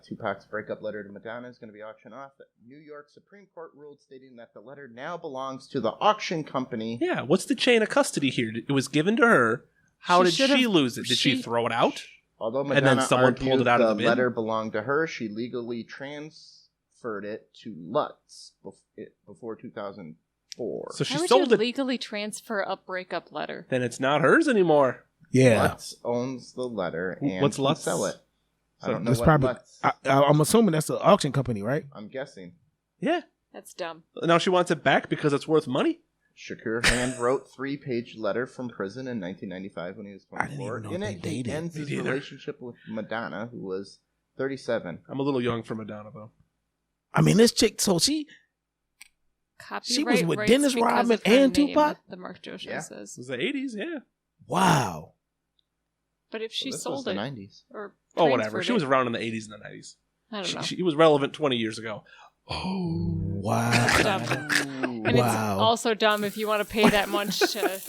B: Tupac's breakup letter to Madonna is going to be auctioned off. The New York Supreme Court ruled stating that the letter now belongs to the auction company.
C: Yeah, what's the chain of custody here? It was given to her. How did she lose it? Did she throw it out?
B: Although Madonna
C: and then someone pulled it out of the bin?
B: letter belonged to her, she legally transferred it to Lutz before 2004.
C: So she
F: How would
C: sold
F: you
C: it.
F: legally transfer a breakup letter?
C: Then it's not hers anymore.
D: Yeah.
B: Lutz owns the letter and
C: What's
B: can
C: Lutz?
B: sell it. I don't know
D: It's
B: what
D: probably,
B: Lutz.
D: I'm assuming that's the auction company, right?
B: I'm guessing.
C: Yeah.
F: That's dumb.
C: Now she wants it back because it's worth money.
B: Shakur hand-wrote 3-page letter from prison in 1995 when he was 24.
D: I didn't even know
B: In
D: they
B: it, he
D: dated.
B: ends his
C: Me neither.
B: relationship with Madonna, who was 37.
C: I'm a little young for Madonna, though.
D: I mean, this chick, so she
F: Copyright
D: with
F: rights
D: Dennis
F: because
D: Rodman
F: of her
D: and
F: name,
D: Tupac?
F: The Mark Joe show
B: Yeah.
F: says.
C: It was the 80s, yeah.
D: wow.
F: But if she
B: This was
F: sold
B: the
F: it
B: 90s.
F: or
C: Oh, whatever.
F: transferred
C: She was
F: it,
C: around in the 80s and the 90s.
F: I don't know.
C: She was relevant 20 years ago.
D: Oh, wow.
F: And
D: Wow.
F: it's also dumb if you want to pay that much to.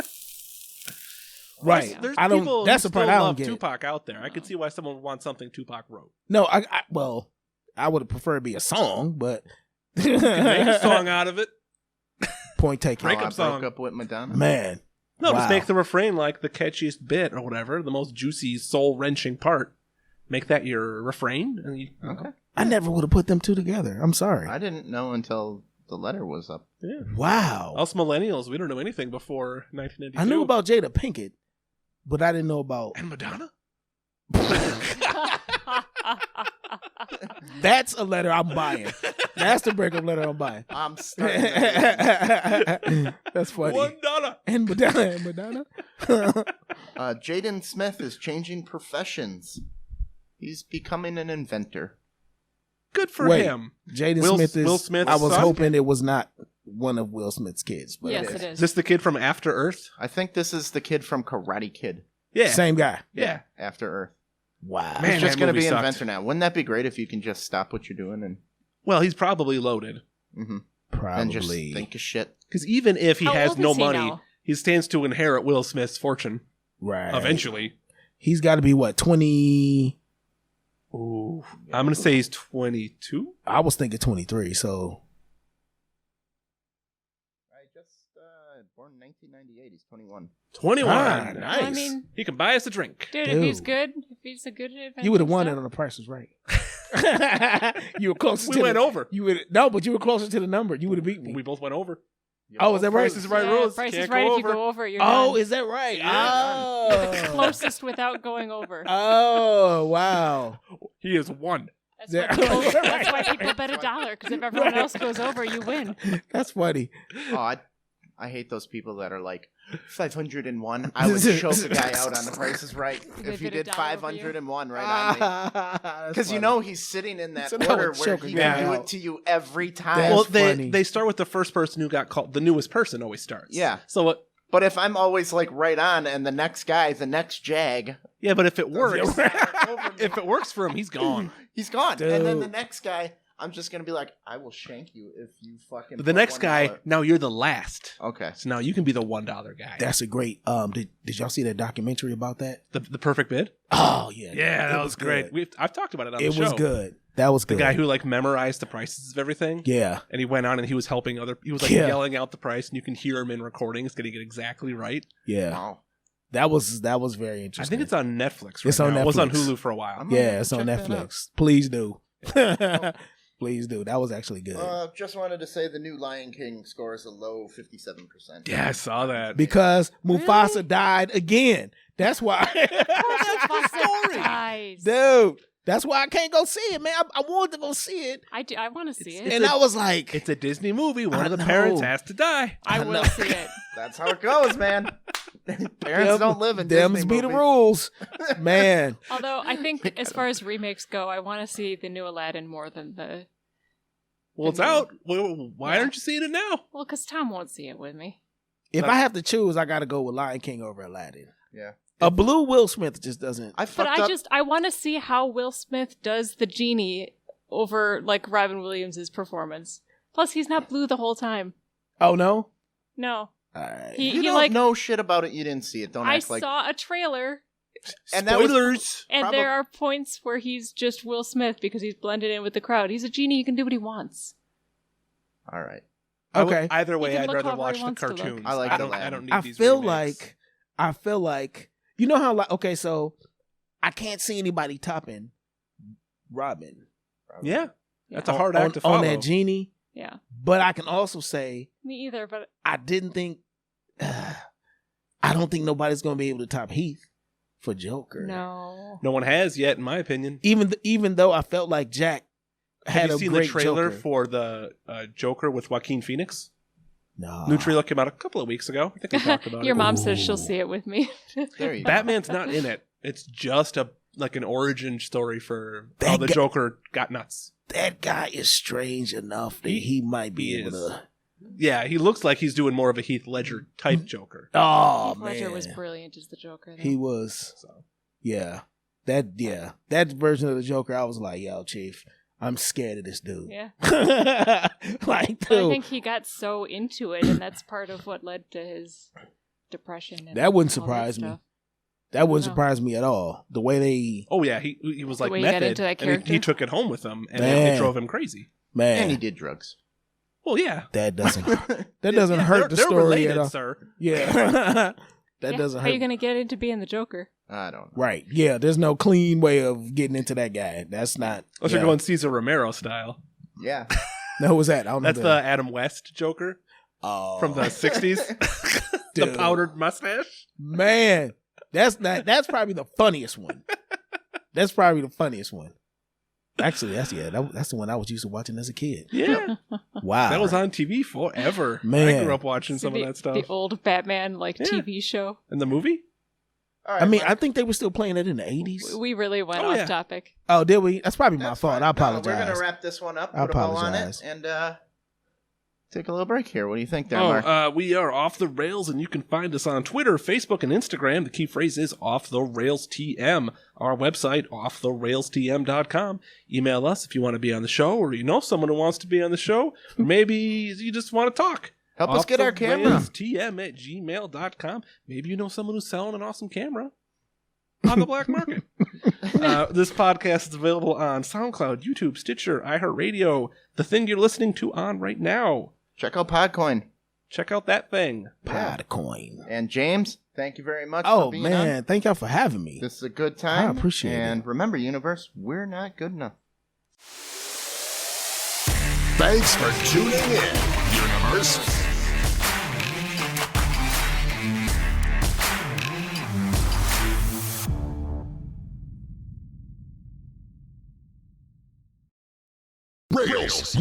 D: Right.
C: There's
D: I don't.
C: people
D: That's
C: who
D: the part
C: still
D: I don't
C: love
D: get.
C: Tupac out there. I could see why someone would want something Tupac wrote.
D: No, well, I would have preferred it be a song, but
C: You can make a song out of it.
D: point taken.
C: Break
B: How I
C: up song.
B: broke up with Madonna.
D: Man.
C: No,
D: Wow.
C: just make the refrain like the catchiest bit or whatever, the most juicy, soul-wrenching part. Make that your refrain. And you,
B: Okay.
D: I never would have put them two together. I'm sorry.
B: I didn't know until the letter was up.
C: Yeah.
D: Wow.
C: Us millennials, we don't know anything before 1992.
D: I knew about Jada Pinkett, but I didn't know about.
C: And Madonna?
D: That's a letter I'm buying. That's the breakup letter I'm buying.
B: I'm starting to-
D: That's funny.
C: $1.
D: And Madonna.
B: Jaden Smith is changing professions. He's becoming an inventor.
C: Good for
D: Wait.
C: him.
D: Jaden
C: Will-
D: Smith is.
C: Will Smith's
D: I was
C: son?
D: hoping it was not one of Will Smith's kids, but
F: Yes,
D: it
F: it
D: is.
F: is.
C: Is this the kid from After Earth?
B: I think this is the kid from Karate Kid.
C: Yeah.
D: Same guy.
C: Yeah.
B: After Earth.
D: Wow.
C: Man,
B: He's just
C: that
B: going to
C: movie
B: be an
C: sucked.
B: inventor now. Wouldn't that be great if you can just stop what you're doing and
C: Well, he's probably loaded.
B: and just
D: Probably.
B: think of shit?
C: Because even if he
F: How
C: has
F: old
C: no
F: is he
C: money,
F: now?
C: he stands to inherit Will Smith's fortune
D: Right.
C: eventually.
D: He's got to be what, 20?
C: Ooh. I'm going to say he's 22.
D: I was thinking 23, so.
B: I just born in 1998. He's 21.
C: 21.
D: Ah, nice.
F: I mean,
C: He can buy us a drink.
F: dude, if he's
D: Dude.
F: good, if he's a good inventor,
D: You would have won it
F: stuff-
D: on The Price is Right. You were closer
C: We
D: to
C: went
D: the,
C: over.
D: You would no, but you were closer to the number. You would have beat me.
C: We both went over.
D: Oh, is that right?
C: Price is right
F: Yeah,
C: rules.
F: Price
C: Can't
F: is right.
C: go
F: If you
C: over.
F: go over, you're
D: Oh,
F: done.
D: is that right?
C: Yeah.
F: You're the closest without going over.
D: Oh, wow.
C: He is one.
F: That's why
D: Yeah.
F: people, that's why people bet $1, because if everyone else goes over, you win.
D: That's funny.
B: Oh, I hate those people that are like 501. I would choke a guy out on The Price is Right
F: They
B: if you
F: bid
B: did
F: $1 over you?
B: 501 right on me. Because you know he's sitting in that
D: So I would
B: order where
D: choke a
B: he
D: guy
B: can do
D: out.
B: it to you every time.
D: That's
C: Well,
D: funny.
C: they start with the first person who got called. The newest person always starts.
B: Yeah.
C: So what?
B: But if I'm always like right on and the next guy, the next jag,
C: Yeah, but if it works,
B: over me,
C: if it works for him, he's gone.
B: he's gone. And then the
D: Dude.
B: next guy, I'm just going to be like, I will shank you if you fucking.
C: But the
B: put
C: next guy,
B: $1.
C: now you're the last.
B: Okay.
C: So now you can be the $1 guy.
D: That's a great. Did y'all see that documentary about that?
C: The perfect bid.
D: Oh yeah,
C: Yeah,
D: It
C: that was great.
D: good.
C: I've talked about it on
D: It
C: the show.
D: was good. That was
C: The
D: good.
C: guy who like memorized the prices of everything.
D: Yeah.
C: And he went on and he was helping other. He was like
D: Yeah.
C: yelling out the price, and you can hear him in recordings getting it exactly right.
D: Yeah.
B: Wow.
D: That was very
C: I
D: interesting.
C: think it's on Netflix. Right
D: It's on
C: now. It was on
D: Netflix.
C: Hulu for a while.
B: I'm
D: Yeah, it's on
B: Check that
D: Netflix. Please do. Please do. That was actually good.
B: Just wanted to say the new Lion King scores a low 57%.
C: Yeah, I saw that.
D: Because Mufasa died again. That's why.
F: Mufasa dies.
D: Dude, that's why I can't go see it, man. I wanted to go see it.
F: I want to see it.
C: It's
D: And
C: a-
D: I was like,
C: It's a Disney movie. One
D: I
C: of the
D: know.
C: parents has to die.
F: I will see it.
B: That's how it goes, man. Parents don't live in
D: Them's
B: Disney
D: be the
B: movies.
D: rules. Man.
F: Although I think as far as remakes go, I want to see the new Aladdin more than the
C: Well, it's out. Well, why aren't you seeing it now?
F: well, because Tom won't see it with me.
D: If I have to choose, I got to go with Lion King over Aladdin.
B: Yeah.
D: A blue Will Smith just doesn't.
B: I
F: But
B: fucked up.
F: I want to see how Will Smith does the genie over like Robin Williams' performance. Plus, he's not blue the whole time.
D: Oh, no?
F: No,
D: All right.
F: he
B: You don't
F: like
B: know shit about it. You didn't see it. Don't
F: I
B: act like.
F: saw a trailer.
B: And that was-
C: Spoilers.
F: And
B: Probab-
F: there are points where he's just Will Smith because he's blended in with the crowd. He's a genie. He can do what he wants.
B: All right.
D: Okay.
C: Either
F: He
C: way,
F: can
C: I'd
F: look
C: rather
F: however he
C: watch the
F: wants to look.
C: cartoons.
B: I like
C: I
B: the
C: don't.
B: Lamb.
C: I don't need
D: I
C: these
D: feel
C: remakes.
D: like you know how like okay, so I can't see anybody topping Robin.
C: Yeah, that's a
F: Yeah.
C: hard act to follow.
D: on that genie.
F: Yeah.
D: But I can also say
F: Me either, but
D: I didn't think I don't think nobody's gonna be able to top Heath for Joker.
F: no.
C: No one has yet, in my opinion.
D: Even though I felt like Jack had
C: Have you
D: a
C: seen the
D: great
C: trailer
D: Joker.
C: for the Joker with Joaquin Phoenix?
D: No.
C: New trailer came out a couple of weeks ago. I think I talked about
F: Your
C: it.
F: mom says she'll see it with me.
B: There you go.
C: Batman's not in it. It's just an origin story for how
D: That
C: the
D: guy-
C: Joker got nuts.
D: That guy is strange enough that he might be
C: He
D: able
C: is.
D: to.
C: Yeah, he looks like he's doing more of a Heath Ledger type Joker.
D: Oh
F: Heath Ledger
D: man,
F: was brilliant as the Joker. Though.
D: he was.
C: So
D: Yeah, that version of the Joker, I was like, yo, Chief, I'm scared of this dude.
F: Yeah.
D: Like,
F: But I
D: dude,
F: think he got so into it, and that's part of what led to his depression. And
D: That wouldn't
F: all
D: surprise me.
F: stuff.
D: that wouldn't
F: No.
D: surprise me at all. The way they,
C: oh yeah, he was like
F: way he got
C: method,
F: into that
C: and
F: character?
C: he took it home with him, and
D: Man.
C: it drove him crazy.
D: man,
B: And he did drugs.
C: Well, yeah,
D: that doesn't hurt the
C: they're
D: story
C: related,
D: at all.
C: sir.
D: Yeah, that
F: Yeah.
D: doesn't
F: How are you
D: hurt.
F: going to get into being the Joker?
B: I don't know.
D: Right? Yeah, there's no clean way of getting into that guy. That's not.
C: Unless
D: yeah.
C: you're going Cesar Romero style.
B: Yeah.
D: No, who was that? I don't know.
C: That's the Adam West Joker from the '60s. The
D: Dude.
C: powdered mustache.
D: Man, that's probably the funniest one. That's probably the funniest one. Actually, that's the one I was used to watching as a kid.
C: Yeah,
D: Wow,
C: that was on TV forever.
D: Man.
C: I grew up watching some
F: the,
C: of that stuff.
F: The old Batman
C: Yeah.
F: TV show.
C: In the movie?
B: All right,
D: I mean,
B: Mark.
D: I think they were still playing it in the 80s.
F: We really went
C: Oh,
F: off
C: yeah.
F: topic.
D: Oh, did we? That's probably my
B: That's
D: fault.
B: fine.
D: I
B: No,
D: apologize.
B: we're going to wrap this one up,
D: I
B: put a bow on it,
D: apologize.
B: and take a little break here. What do you think there, Mark?
C: We are Off the Rails, and you can find us on Twitter, Facebook, and Instagram. The key phrase is Off the Rails TM. Our website, offtherailstm.com. Email us if you want to be on the show, or you know someone who wants to be on the show, or maybe you just want to talk.
B: Help us get our camera.
C: TM@gmail.com. Maybe you know someone who's selling an awesome camera on the black market. This podcast is available on SoundCloud, YouTube, Stitcher, iHeartRadio, the thing you're listening to on right now.
B: Check out Podcoin.
C: Check out that thing.
D: Podcoin.
B: And James, thank you very much
D: Oh
B: for being
D: man,
B: on.
D: thank y'all for having me.
B: This is a good time.
D: I appreciate it.
B: And remember, universe, we're not good enough.
A: Thanks for tuning in, universe. Rails.